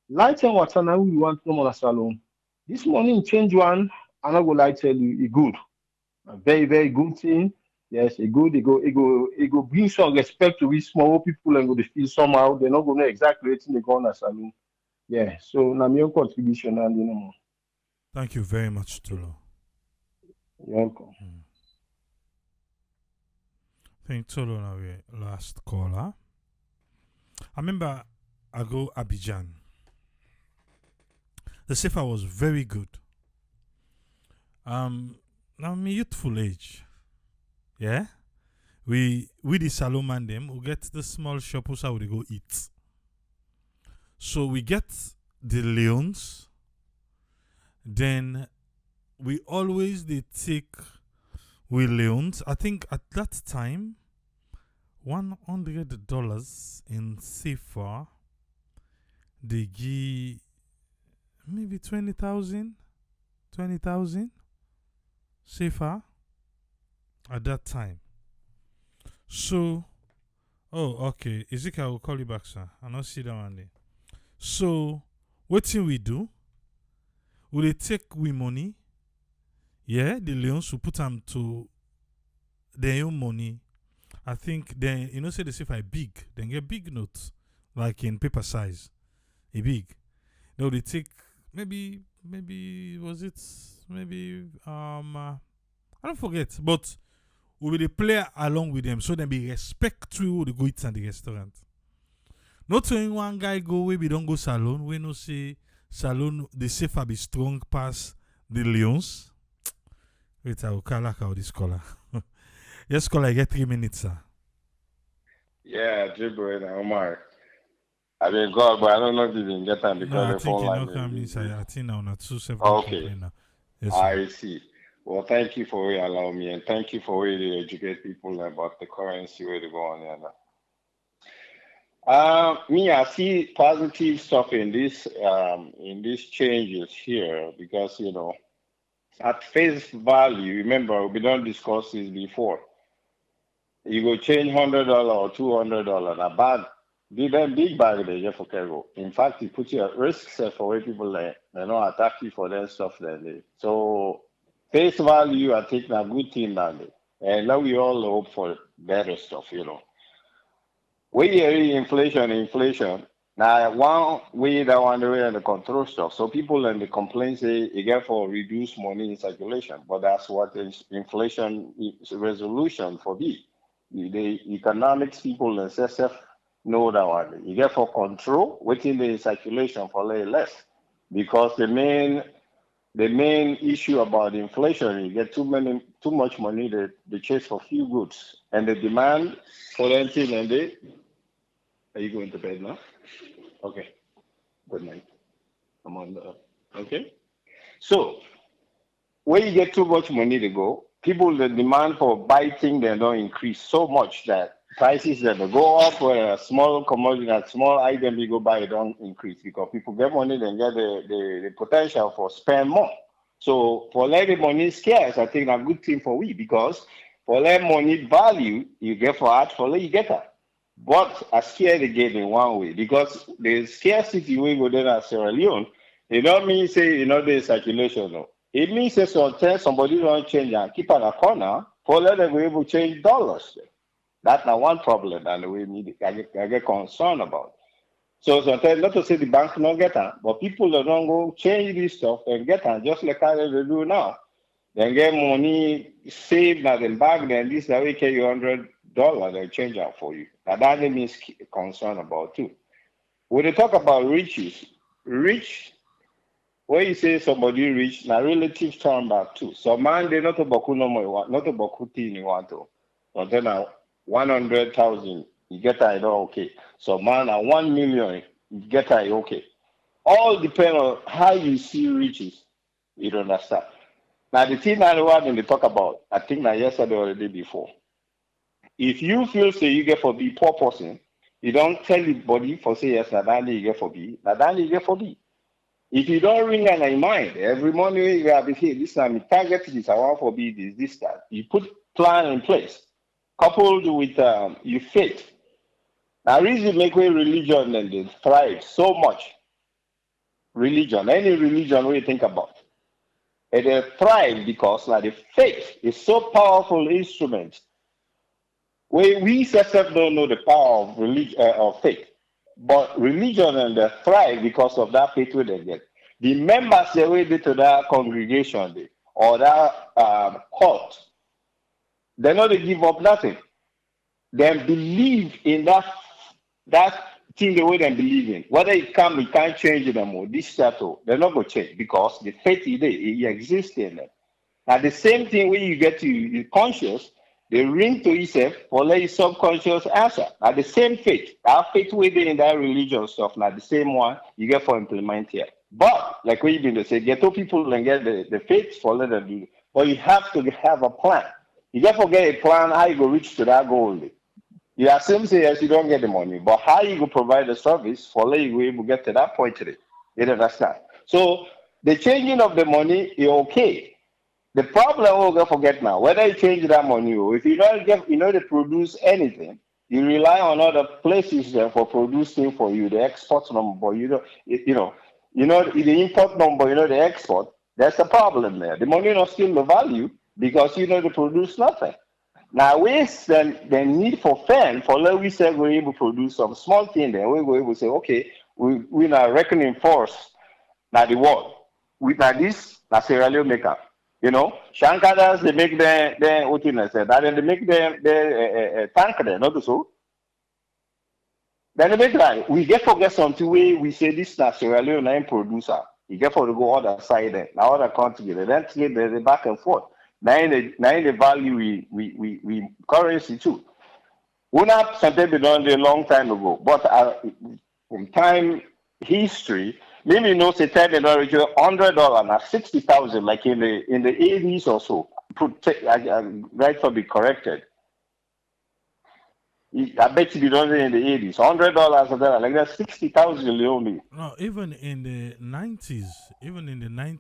[SPEAKER 8] Light and water now we want no more salon. This morning change one, I'm not gonna lie tell you, it good. A very, very good thing. Yes, it good, it go bring some respect to these small people and go to feel somehow. They're not gonna know exactly what they go on a salon. Yeah, so now my own contribution and you know.
[SPEAKER 1] Thank you very much, Tulo.
[SPEAKER 8] You're welcome.
[SPEAKER 1] Thank Tulo now we last caller. I remember I go Abidjan. The safer was very good. Now my youthful age. Yeah? We the salon man them we get the small shop who we go eat. So we get the Leones, then we always they take with Leones. I think at that time $100 in CFA they give maybe 20,000 CFA at that time. So okay. Ezekiel will call you back, sir. I not see that one there. So what thing we do? We take we money, yeah, the Leons will put them to their own money. I think then you know say they say if I big, then get big notes like in paper size, a big. No, they take maybe was it maybe I don't forget, but we will play along with them so they be respectful to go eat at the restaurant. Not when one guy go where we don't go salon, we no say salon the safer be strong past the Lions. Wait, I will call out this caller. Yes, caller, I get 3 minutes, sir.
[SPEAKER 9] Yeah, Jibo and Omar. I mean, God, but I don't know if you can get them
[SPEAKER 1] No,
[SPEAKER 9] because
[SPEAKER 1] I
[SPEAKER 9] the
[SPEAKER 1] think
[SPEAKER 9] phone
[SPEAKER 1] you
[SPEAKER 9] line
[SPEAKER 1] know come
[SPEAKER 9] is
[SPEAKER 1] inside. I think now not two self
[SPEAKER 9] okay.
[SPEAKER 1] complain now. Yes, sir.
[SPEAKER 9] I see. Well, thank you for allowing me, and thank you for really educate people about the currency where to go on there. Me, I see positive stuff in these changes here because you know, at face value, remember we don't discuss this before. You go change $100 or $200, a bad Be them big bag they get for cargo. In fact, it puts you at risk for where people they not attack you for their stuff then they. So face value I think a good thing now. And now we all hope for better stuff. We hear inflation. Now one way that one way and the control stuff. So people and the complaints say you get for reduce money in circulation, but that's what is inflation resolution for be. The economics people and SSF know that one. You get for control within the circulation for less. Because the main issue about inflation, you get too much money they chase for few goods. And the demand for anything and they are you going to bed now? Okay. Good night. I'm on the okay. So when you get too much money to go, people the demand for buy things they don't increase so much that prices that they go up where a small commodity, a small item you go buy it don't increase because people get money then get the potential for spend more. So for let the money scarce, I think a good thing for we because for let money value you get for art for let you get that. But I scared again in one way because the scarcity we go there at Sierra Leone, it don't mean say there's circulation. No. It means that sometimes somebody don't change and keep on a corner for let them be able to change dollars. That's not one problem and we need I get concerned about. So sometimes not to say the bank not get that, but people that don't go change this stuff and get that just like how they do now. Then get money saved now then back then this that we carry $100 they change out for you. Now that means concern about too. When they talk about riches, rich when you say somebody rich, now relative term back too. So man they not a boku no more not a boku thing you want to. But then now 100,000 you get that okay. So man now 1,000,000 you get that okay. All depend on how you see riches. You don't understand. Now the thing I want when they talk about, I think that yesterday or the day before. If you feel say you get for be poor person, you don't tell the body for say yes, Nadali you get for be, Nadali you get for be. If you don't ring in your mind, every morning you have to say this time target this, I want for be this, that. You put plan in place, coupled with your faith. Now reason make way religion and they thrive so much. Religion, any religion we think about. And they thrive because like the faith is so powerful instrument. We self don't know the power of religion of faith, but religion and they thrive because of that faith we they get. The members they way to that congregation or that cult, they know they give up nothing. They believe in that thing the way they believe in. Whether it can't change them or this settle, they're not going to change because the faith is there, it exists in them. Now the same thing when you get to your conscious, they ring to yourself for let your subconscious answer. Now the same faith, our faith within in that religion stuff, now the same one you get for implement here. But like we been to say, get to people and get the faith for let them do. But you have to have a plan. You get to get a plan how you go reach to that goal. You assume say yes, you don't get the money, but how you go provide the service for let you go able to get to that point today. You understand? So the changing of the money is okay. The problem we're gonna forget now, whether you change that money or if you don't get to produce anything, you rely on other places for producing for you, the export number, the import number, the export, that's the problem there. The money not still the value because to produce nothing. Now we the need for fan for let we say we're able to produce some small thing there. We're able to say, okay, we're not reckoning force now the world. With now this, that's a real makeup. Shankaras they make their what I said, and they make their tank there, not so. Then they make like we get forget something we say this is Sierra Leone producer. You get for to go other side there, now other country there, then trade the back and forth. Now in the value we currency too. We not something been done a long time ago, but from time history, maybe say $10 $100 now 60,000 like in the 80s or so. Right for be corrected. I bet you done in the 80s. $100 or that like that 60,000 Leone.
[SPEAKER 1] No, even in the 90s,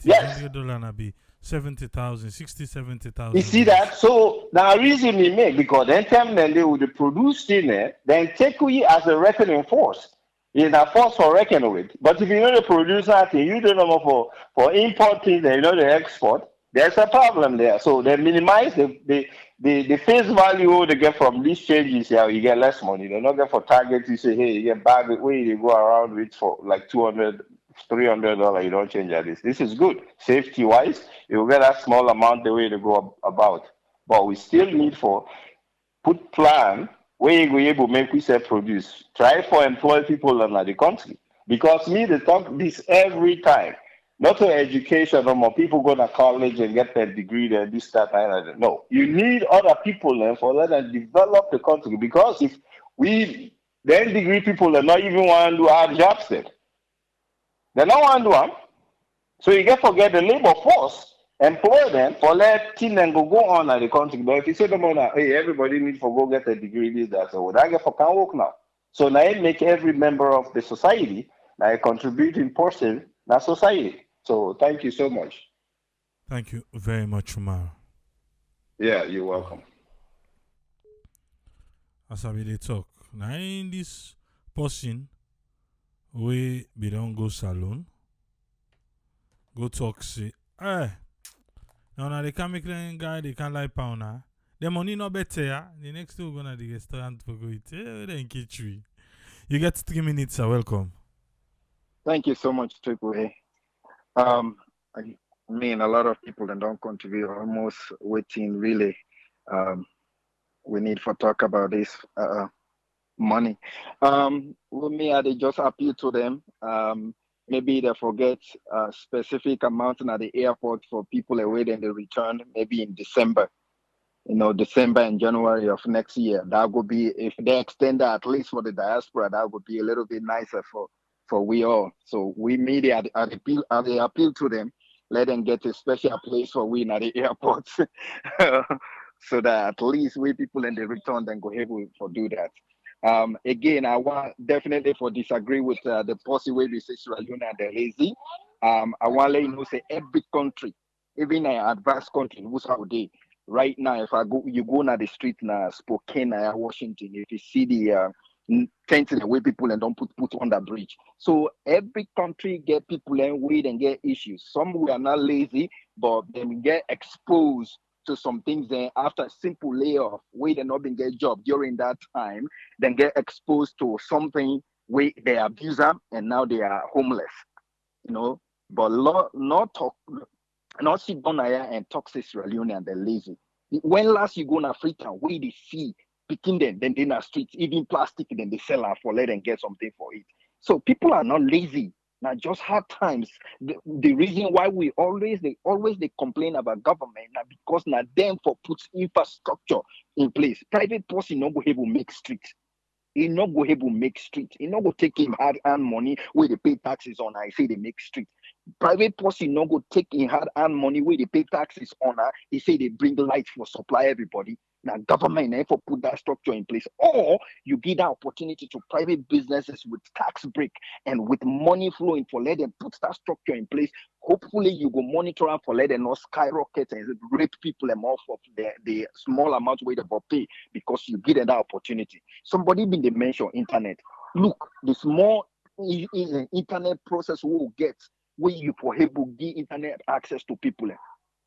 [SPEAKER 9] Yes.
[SPEAKER 1] $100 na be 70,000, 60, 70,000.
[SPEAKER 9] You see that? So now reason we make because then time then they would produce in it, then take we as a reckoning force. Is a force for reckon with. But if you know the producer thing, you don't know for importing, then you know the export, there's a problem there. So they minimize the face value they get from these changes here, you get less money. They don't get for target, you say, hey, you get bag where you go around with for like 200, $300, you don't change at this. This is good. Safety wise, you will get that small amount the way to go about. But we still need for put plan where you go able make we say produce. Try for employ people in the country. Because me they talk this every time. Not to education no more. People go to college and get their degree and this, that, and that. No. You need other people for let them develop the country. Because if we then degree people are not even want to do hard jobs then. They don't want to do them. So you get forget the labor force, employ them for let things and go on at the country. But if you say them on hey, everybody needs for go get a degree, this, that, so that get for can work now. So now it make every member of the society a contributing person in society. So thank you so much.
[SPEAKER 1] Thank you very much, Umar.
[SPEAKER 9] Yeah, you're welcome.
[SPEAKER 1] As I really talk, now in this person, we don't go salon, go talk, say, now they can't make them guy, they can't lie pound. The money no better, yeah? The next day we're gonna the restaurant for go eat. Then catch you. You get 3 minutes, sir. Welcome.
[SPEAKER 4] Thank you so much, Triple A. I mean, a lot of people that don't contribute almost waiting really. We need for talk about this money. With me, I dey just appeal to them. Maybe they forget a specific amount at the airport for people away, then they return maybe in December. December and January of next year. That would be, if they extend that at least for the diaspora, that would be a little bit nicer for we all. So we media appeal to them, let them get a special place for we at the airport, so that at least we people in the return then go able to do that. Again, I want definitely for disagree with the policy way we say Sierra Leone and they're lazy. I want to let you know say every country, even an advanced country, who's how they right now. If you go na the street na Spokane, Washington, if you see the tent in the way people and don't put on the bridge. So every country get people and weed and get issues. Some we are not lazy, but then get exposed to some things. Then after simple layoff, where they not been get job during that time, then get exposed to something where they abuse them and now they are homeless. But not sit down here and talk to Sierra Leone and they're lazy. When last you go to Freetown, where they see picking them, then they na streets, even plastic, then they sell them for let them get something for it. So people are not lazy. Now just hard times. The reason why they always they complain about government now because now them for put infrastructure in place. Private person no go able make streets. He not go able make street. He not go take him hard earned money where they pay taxes on. I say they make street. Private person not go take in hard earned money where they pay taxes on. He say they bring light for supply everybody. Now government for put that structure in place, or you give that opportunity to private businesses with tax break and with money flowing for let them put that structure in place. Hopefully you go monitor them for let them not skyrocket and rape people and off of the small amount where they pay because you give them that opportunity. Somebody been they mention internet. Look, the small internet process we will get where you for able give internet access to people.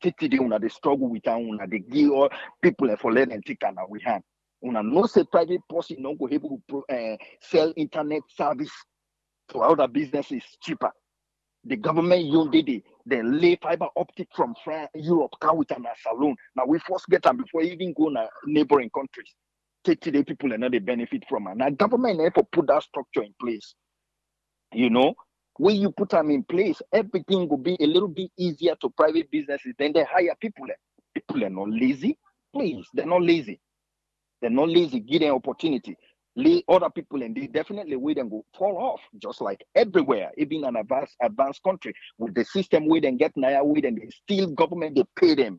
[SPEAKER 4] Today, they struggle with una, they give all people for let them take and we hand. Una no say private person no go able to sell internet service to other businesses cheaper. The government they lay fiber optic from France, Europe, come with a saloon. Now we first get them before even go to neighboring countries. Today people are not they benefit from it. Now government never put that structure in place. When you put them in place, everything will be a little bit easier to private businesses. Then they hire people. People are not lazy. Please, they're not lazy. They're not lazy. Give them opportunity. Lay other people and they definitely will then go fall off, just like everywhere, even an advanced country with the system where they get Naya with and they still government they pay them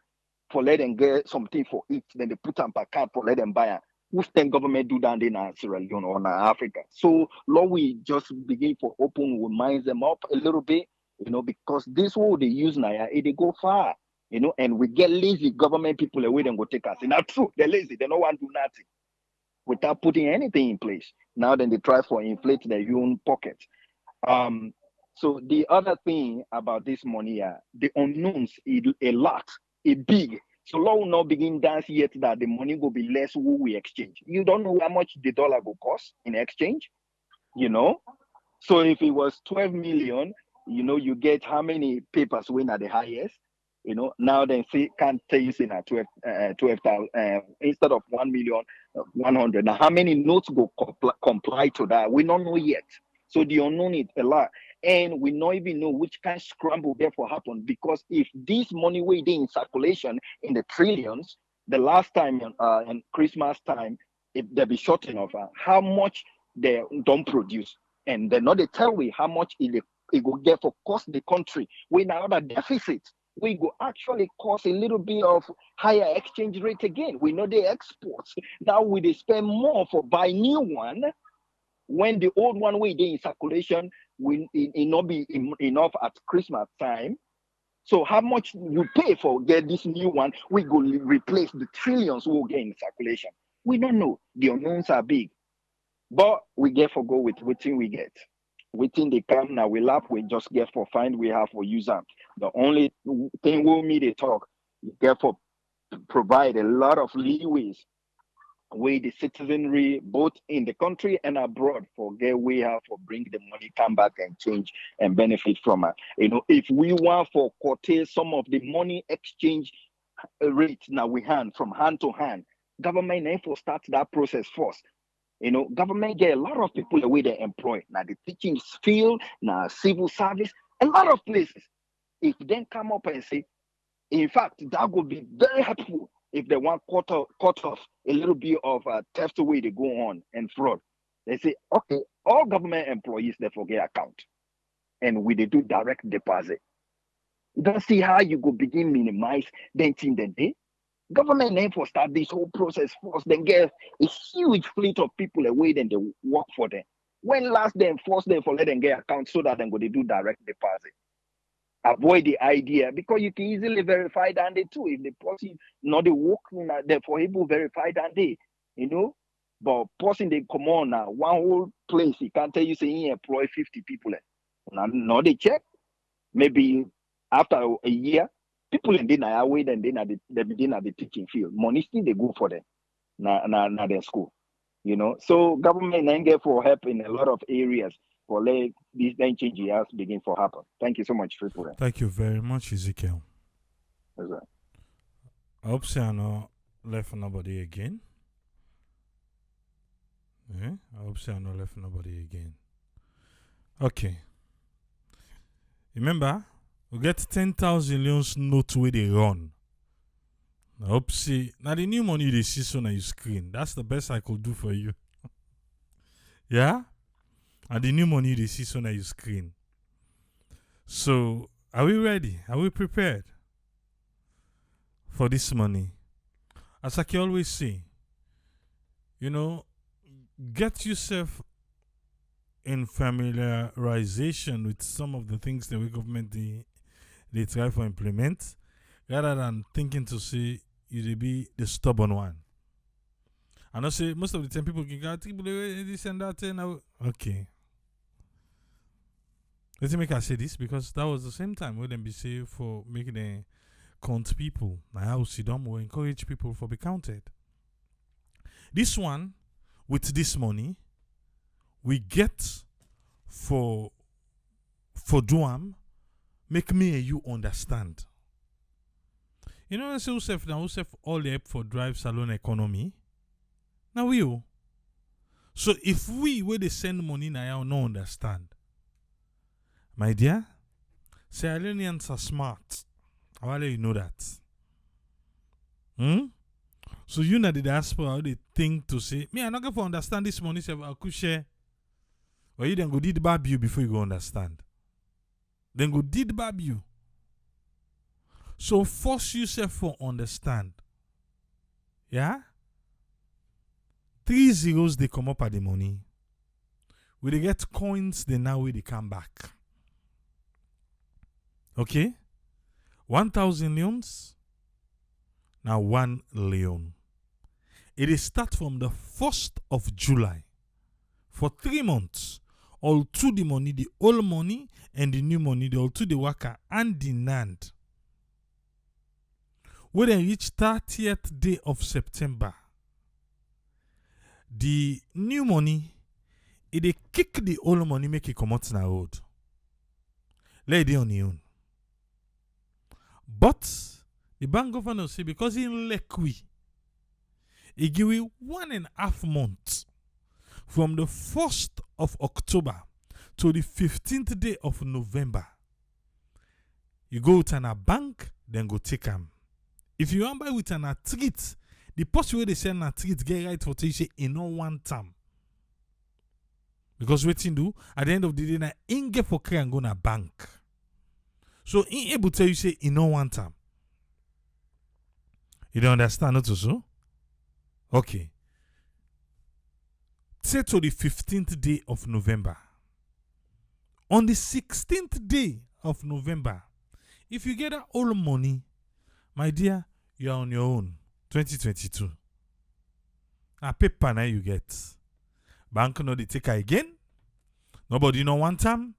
[SPEAKER 4] for let them get something for it. Then they put them back card for let them buy it. Which then government do that in Sierra Leone or Africa. So Lord, we just begin to open, we mind them up a little bit, because this way they use Naya, they go far. and we get lazy government people away then go take us. And that's true, they're lazy, they don't want to do nothing without putting anything in place. Now then they try for inflate their own pocket. So the other thing about this money, the unknowns a lot, a big. So law will not begin dance yet that the money will be less who we exchange. You don't know how much the dollar will cost in exchange, So if it was 12 million, you get how many papers win at the highest, now then see can't tell you saying at 12,000 instead of 1,100,000. Now how many notes go comply to that? We don't know yet. So the unknown is a lot. And we don't even know which kind of scramble therefore happen, because if this money way in circulation in the trillions, the last time in Christmas time, if there be shorting of how much they don't produce, and they not they tell we how much it go get for cost the country. We now have a deficit. We go actually cost a little bit of higher exchange rate again. We know the exports. Now we they spend more for buy new one when the old one way in circulation will not be enough at Christmas time. So how much we pay for get this new one? We go replace the trillions we'll get in circulation. We don't know. The unknowns are big. But we get for go with waiting we get. Waiting they come now we laugh, we just get for find we have for use them. The only thing we'll meet they talk, you get for provide a lot of leeways way the citizenry both in the country and abroad for get we have for bring the money come back and change and benefit from it. If we want for curtail some of the money exchange rate now we hand from hand to hand, government for start that process first. Government get a lot of people away they employ. Now the teaching field, now civil service, a lot of places. If they come up and say, in fact, that would be very helpful if they want cut off a little bit of theft away they go on and fraud. They say, okay, all government employees they forget account, and we they do direct deposit. You don't see how you go begin minimize then thing the day. Government name for start this whole process first, then get a huge fleet of people away, then they work for them. When last them force them for let them get accounts so that then go they do direct deposit. Avoid the idea because you can easily verify that they too. If the person not the work therefore able verify that they, But person they come on now, one whole place he can't tell you say he employ 50 people. Now they check. Maybe after a year. People in the way then they begin at the teaching field. Money still they go for them. Na their school. So government then get for help in a lot of areas for let these then changes begin for happen. Thank you so much, Triple.
[SPEAKER 1] Thank you very much, Ezekiel.
[SPEAKER 4] That's right.
[SPEAKER 1] I hope I not left nobody again. Yeah, I hope I not left nobody again. Okay. Remember, we get 10,000 loans note where they run. I hope see now the new money they see on your screen. That's the best I could do for you. Yeah? And the new money they see on your screen. So are we ready? Are we prepared for this money? As I can always say, get yourself in familiarization with some of the things that the government they try to implement, rather than thinking to say you be the stubborn one. And I say most of the time people can go this and that and okay. Let me make I say this because that was the same time when them be say for making them count people. Now Sidom will encourage people for be counted. This one with this money we get for Duam make me and you understand. I say yourself now, all the help for drive salon economy. Now we. So if we where they send money now, no understand. My dear, Sierra Leoneans are smart. How do you know that? So you know the diaspora, they think to say, me, I'm not going to understand this money, so I could share. Or you then go did bab you before you go understand. Then go did bab you. So force yourself for understand. Yeah? 3 zeros they come up at the money. When they get coins, then now they come back. Okay? 1,000 leons. Now 1 leon. It is start from the 1st of July. For 3 months. All to the money, the old money and the new money, the all to the worker and the NAND. When they reach 30th day of September, the new money, it they kick the old money, make it come out na road. Let it on your own. But the bank governor say because in Lekwi, he give you 1.5 months from the 1st of October to the 15th day of November. You go to a bank, then go take them. If you want buy with an treat, the post where they send a treat get right for you say in all one time. Because what you do at the end of the day, na in get for clear and go na bank. So in able to tell you say in all one time. You don't understand it also? Okay. Say to the 15th day of November. On the 16th day of November, if you get that all money, my dear, you are on your own. 2022. A paper now you get. Bank no they take her again. Nobody know one time.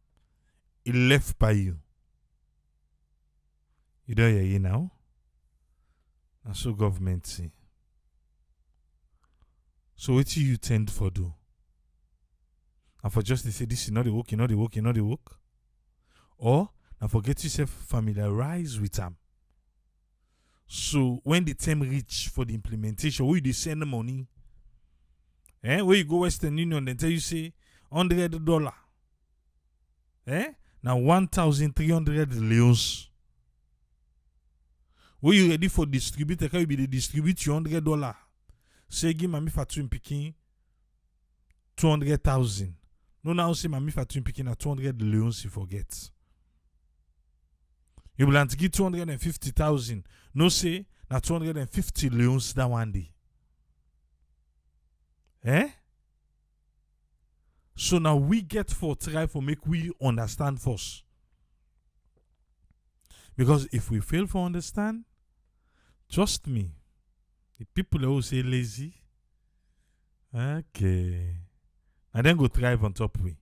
[SPEAKER 1] It left by you. You don't hear you now? And so government see. So what you tend for do? And for just to say this is not the work, you know the work, you know the work. Or now forget yourself familiarize with them. So when the time reach for the implementation, where you send the money, where you go Western Union, then tell you say $100. Now 1,300 leons. Where you ready for distribute? Can you be the distribute $100? Say give mami for twin picking 200,000. No now say mami for twin picking at 200 leons you forget. You will to give 250,000. No say na 250 leons that one day. So now we get for try for make we understand first. Because if we fail for understand, trust me, the people who say lazy, okay, and then go thrive on top we.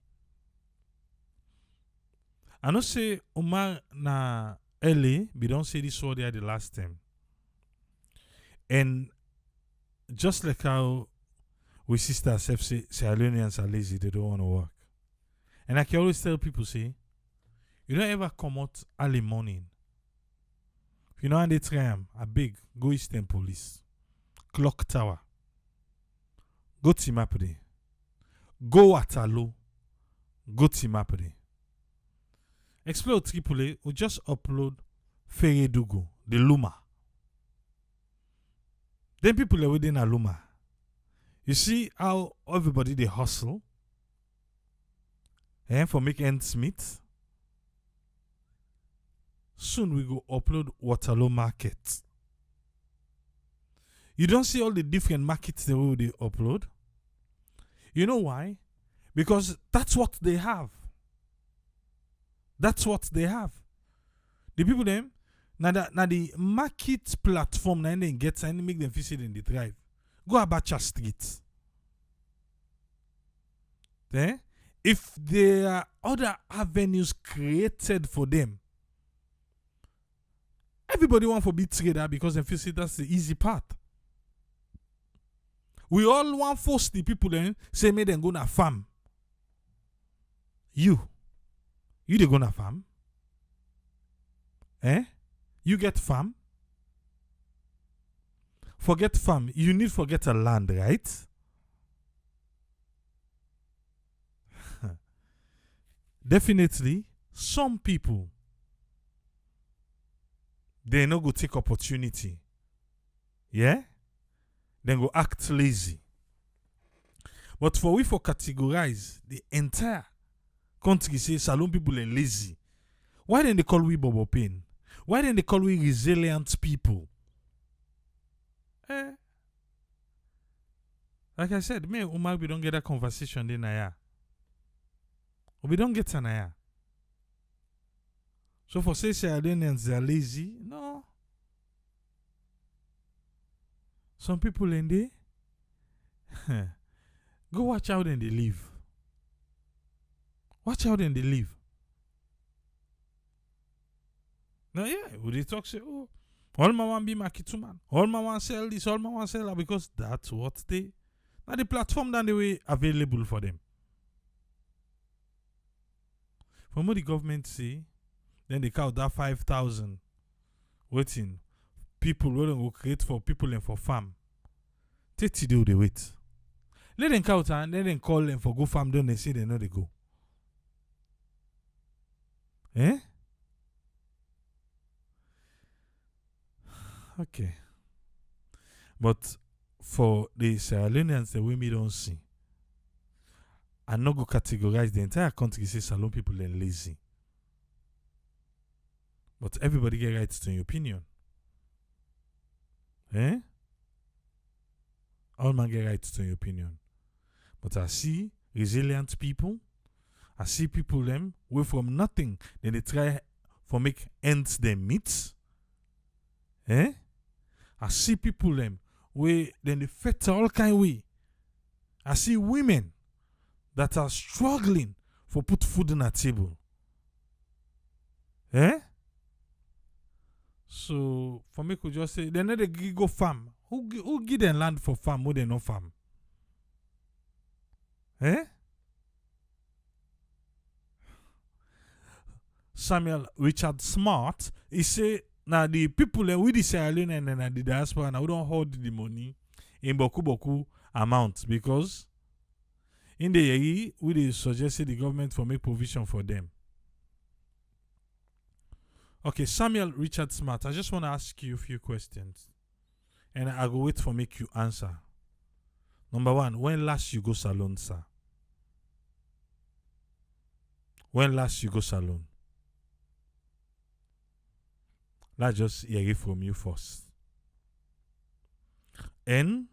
[SPEAKER 1] I know say Omar na LA, we don't say this word there the last time. And just like how we sister ourselves say Sierra Leoneans are lazy, they don't want to work. And I can always tell people, say, you don't ever come out early morning. If you know how they try them, a big, go Eastern Police, Clock Tower, go Timapre, go Waterloo, go Timapre. Explore Tripoli, we just upload Feredugu, the Luma. Then people are within a Luma. You see how everybody they hustle for make ends meet. Soon we go upload Waterloo Market. You don't see all the different markets the way they upload. You know why? Because that's what they have. That's what they have. The people them now the market platform now they get and make them visit in the drive. Go Abacha Street. If there are other avenues created for them, everybody want to be trader because they feel that's the easy part. We all want force the people then say make them go na farm. You they go na farm? You get farm? Forget farm. You need forget a land, right? Definitely, some people they no go take opportunity. Yeah? Then go act lazy. But for we for categorize the entire country say Salon people are lazy. Why then they call we Bobo Pain? Why then they call we resilient people? Like I said, me and Umar, we don't get that conversation then. We don't get an aya. So for say Sierra Leoneans they are lazy, no. Some people in there, go watch out and they live. Watch out and they live. Now yeah, would they talk say, oh, all my want be market man, all my want sell this, all my want sell that, because that's what they now the platform that they way available for them. From what the government say, then they count that 5,000 waiting people will go create for people and for farm. 30 do they wait. Let them count and then they call them for go farm, then they say they know they go. Eh? Okay. But for the Sierra Leoneans, the way me don't see, I not go categorize the entire country say Salone people are lazy. But everybody get rights to your opinion. Eh? All man get rights to your opinion. But I see resilient people. I see people them way from nothing. Then they try for make ends them meet. Eh? I see people them way then they fit all kind of way. I see women that are struggling for put food on a table. Eh? So for me could just say they need to go farm. Who give them land for farm who they no farm? Eh? Samuel Richard Smart, he say now the people with the Sierra Leone and the diaspora now we don't hold the money in boku amount because in the year we they suggested the government for make provision for them. Okay, Samuel Richard Smart, I just want to ask you a few questions. And I go wait for make you answer. Number one, when last you go salon, sir? When last you go salon? Let's just hear it from you first. And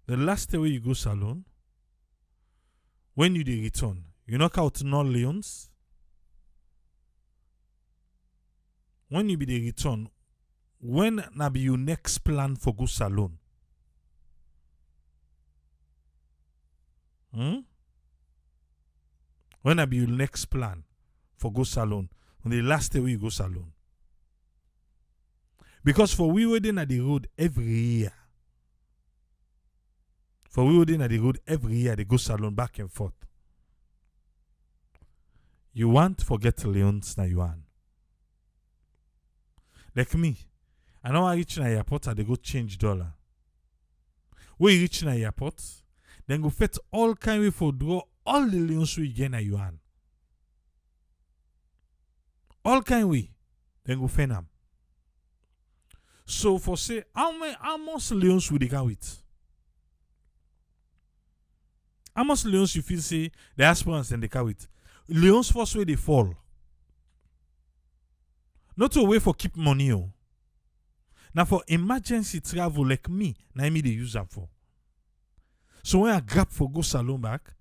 [SPEAKER 1] the last day you go salon, when you dey return, you knock out no Leons. When you be the return, when na be your next plan for go salon? When na be your next plan for go salon? On the last day you go salon. Because for we waiting at the road every year. For we waiting at the road every year, they go salon back and forth. You want forget Leons na you want. Like me, I know I reach in the airport and they go change dollar. When you reach in the airport, then go fet all kind of for draw all the Leons we get na yuan. All kind way, then go fen am. So for say, how much Leons would they come with? How much Leons you feel say the aspirants and they come with? Leons first way they fall. Not a way for keep money. Oh. Now for emergency travel like me, now me they use them for. So when I grab for go salon back,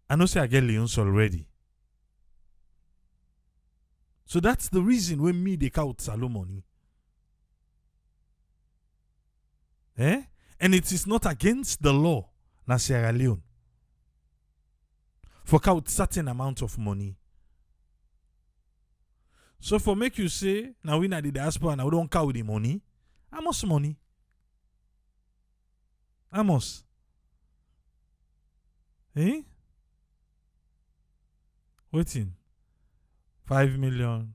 [SPEAKER 1] I know say I get Leons already. So that's the reason when me they count salon money. Eh? And it is not against the law na Sierra Leone. For count certain amount of money. So for make you say, now we na the diaspora and we don't count the money. How much money? How much? Eh? Waiting. 5 million.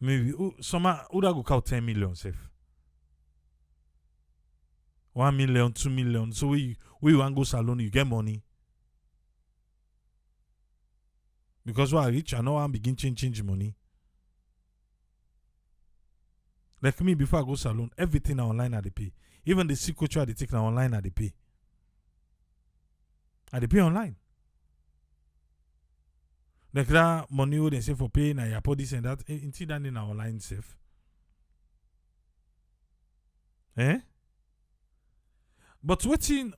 [SPEAKER 1] Maybe. Some would go count 10 million safe. 1 million, 2 million. So we want go salon, you get money. Because we are rich, I know I begin change money. Like me, before I go salon, everything online I dey pay. Even the secret I dey take now online I dey pay. I dey pay online. Like that money wey they say for paying na airport this and that, until that in online safe. Eh? But waiting,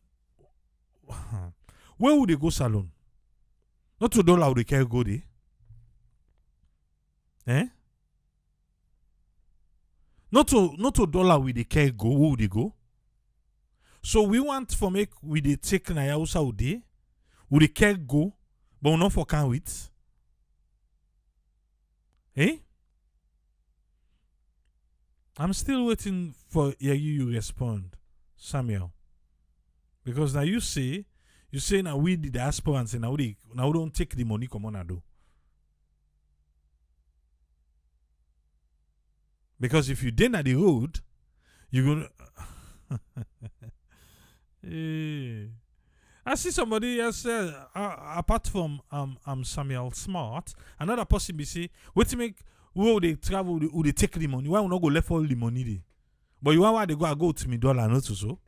[SPEAKER 1] where would they go salon? Not to dollar would they care go there. Eh? Not to dollar with the care go, who they go. So we want for make with the take na ya usa ude, with the care go, but we not for can with. Eh? I'm still waiting for you respond, Samuel. Because now you say now we the diaspora and say now we don't take the money come on and do. Because if you then at the road, you're gonna I see somebody else apart from Samuel Smart, another person be say, what to make where they travel, who they take the money? Why we not go left all the money there? But you want why they go to me dollar, not so.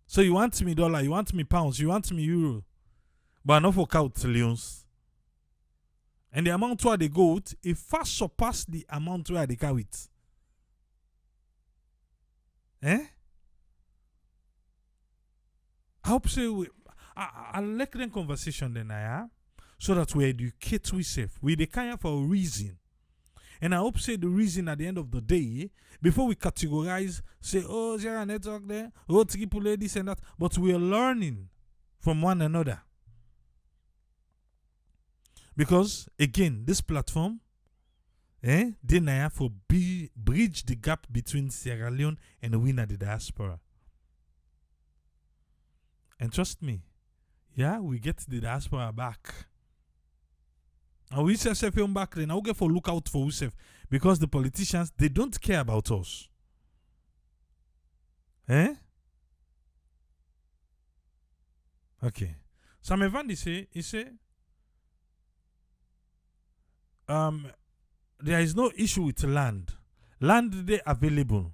[SPEAKER 1] So you want me dollar, you want me pounds, you want me euro, but not for count trillions. And the amount where they go, it fast surpass the amount where they carry it. Eh? I hope so. I'll like them conversation then so that we educate ourselves. We the kind for a reason. And I hope say the reason at the end of the day, before we categorize, say, oh, there a network there, oh, people this and that, but we are learning from one another. Because again, this platform, they for bridge the gap between Sierra Leone and the winner the diaspora. And trust me, we get the diaspora back. And we say film back then, I'll get for look out for ourselves. Because the politicians, they don't care about us. Eh? Okay. Sam Evandi say, there is no issue with land. Land they available.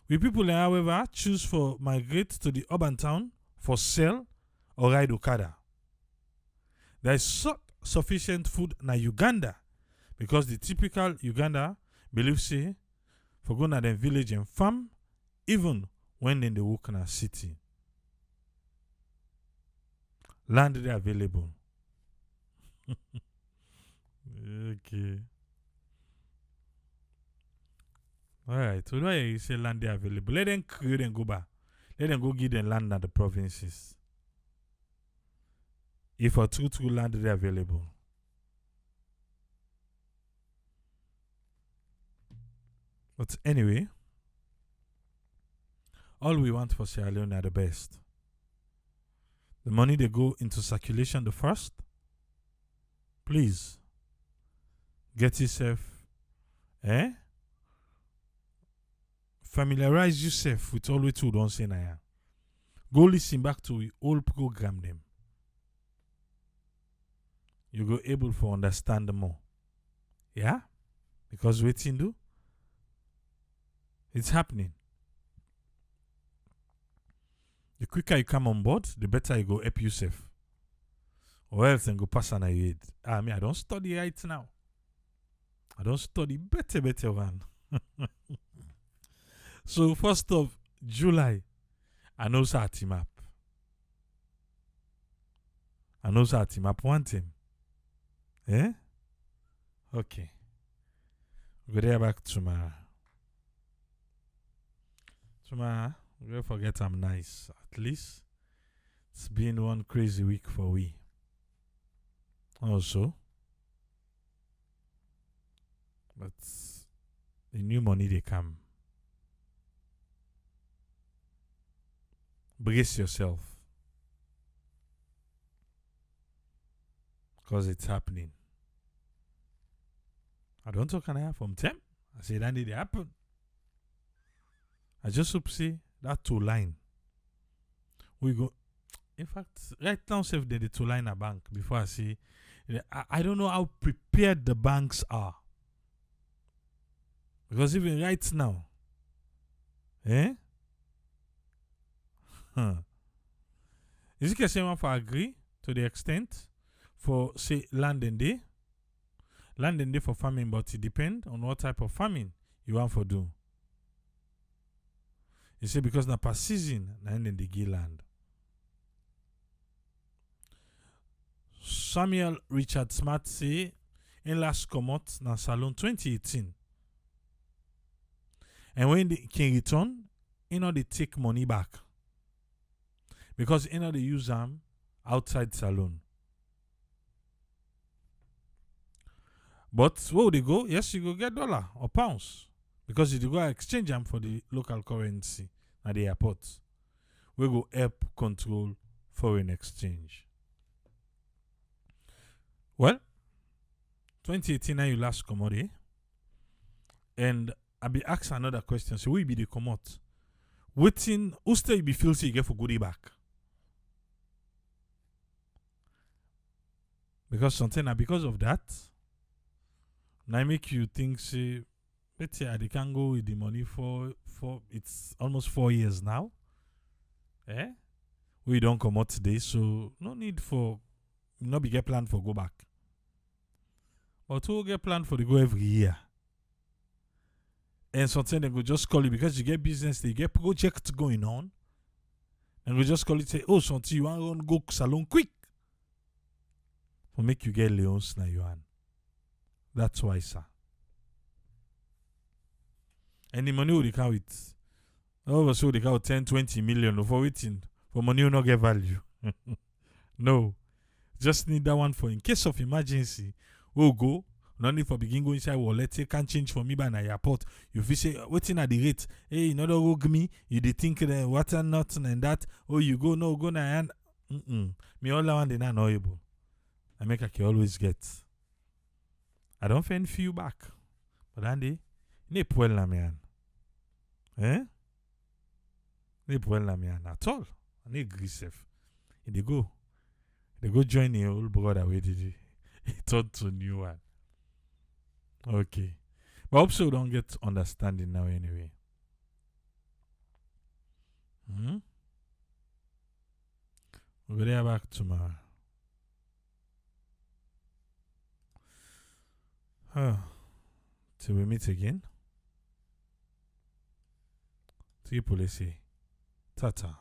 [SPEAKER 1] We people, however, choose for migrate to the urban town for sale or ride Okada. There is sufficient food na Uganda because the typical Uganda believe say for go na them village and farm even when they work in a city. Land they available. Okay. Alright, so why you say land they available? Let them create and go back. Let them go give them land at the provinces. If a true land is available. But anyway, all we want for Sierra Leone are the best. The money they go into circulation the first. Please get yourself, familiarize yourself with all we two don't say now. Go listen back to the old program them. You go able to understand more. Yeah? Because waiting do. It's happening. The quicker you come on board, the better you go help yourself. Or else then go pass on your head. I don't study right now. I don't study better one. So 1st of July, I know how to map. I know how to map one thing. Eh? Okay. We'll go there back tomorrow. Tomorrow, we'll forget I'm nice. At least, it's been one crazy week for we. Also, but the new money they come. Brace yourself. Because it's happening. I don't talk from them. I say that need to happen. I just hope see that two line. We go. In fact, right now, say they the two line a bank before I see. I don't know how prepared the banks are. Because even right now, is it someone for agree to the extent for say land and day? Land and day for farming, but it depends on what type of farming you want for do. You say because na per season, na then they give land. Samuel Richard Smart say in last come out dans salon 2018. And when they can return, they take money back. Because they use them outside salon. But where they go? Yes, you go get dollar or pounds. Because you go exchange them for the local currency at the airport. We go help control foreign exchange. Well, 2018 now you last commodity. And I be asked another question. So we be the come out. Waiting, who still be feel say you get for goodie back? Because something because of that, now make you think say, let's say they can go with the money for it's almost 4 years now. We don't come out today, so no need for not be get plan for go back. But we get plan for the go every year. And something they go just call you because you get business, they get project going on. And we just call it say, oh, something you want to go salon quick. For make you get Leone's na you hand. That's why, sir. And the money will they count with. Also, they count 10, 20 million for waiting. For money will not get value. No. Just need that one for in case of emergency. We'll go. No need for begin go inside wallet. Say can't change for me by na airport. You feel say waiting at the rate. Hey, you know the rogue me. You dey think what and not and that. Oh, you go no go na hand. Me all one they not knowable. I make I can always get. I don't find few back. But Andy, ne puel la mian. Ne puel la mian at all. Ne grisef. They go join the old brother. Where did he turn to new one? Okay. But I hope so don't get understanding now anyway. We'll be there back tomorrow. Till we meet again. See you, police. Tata.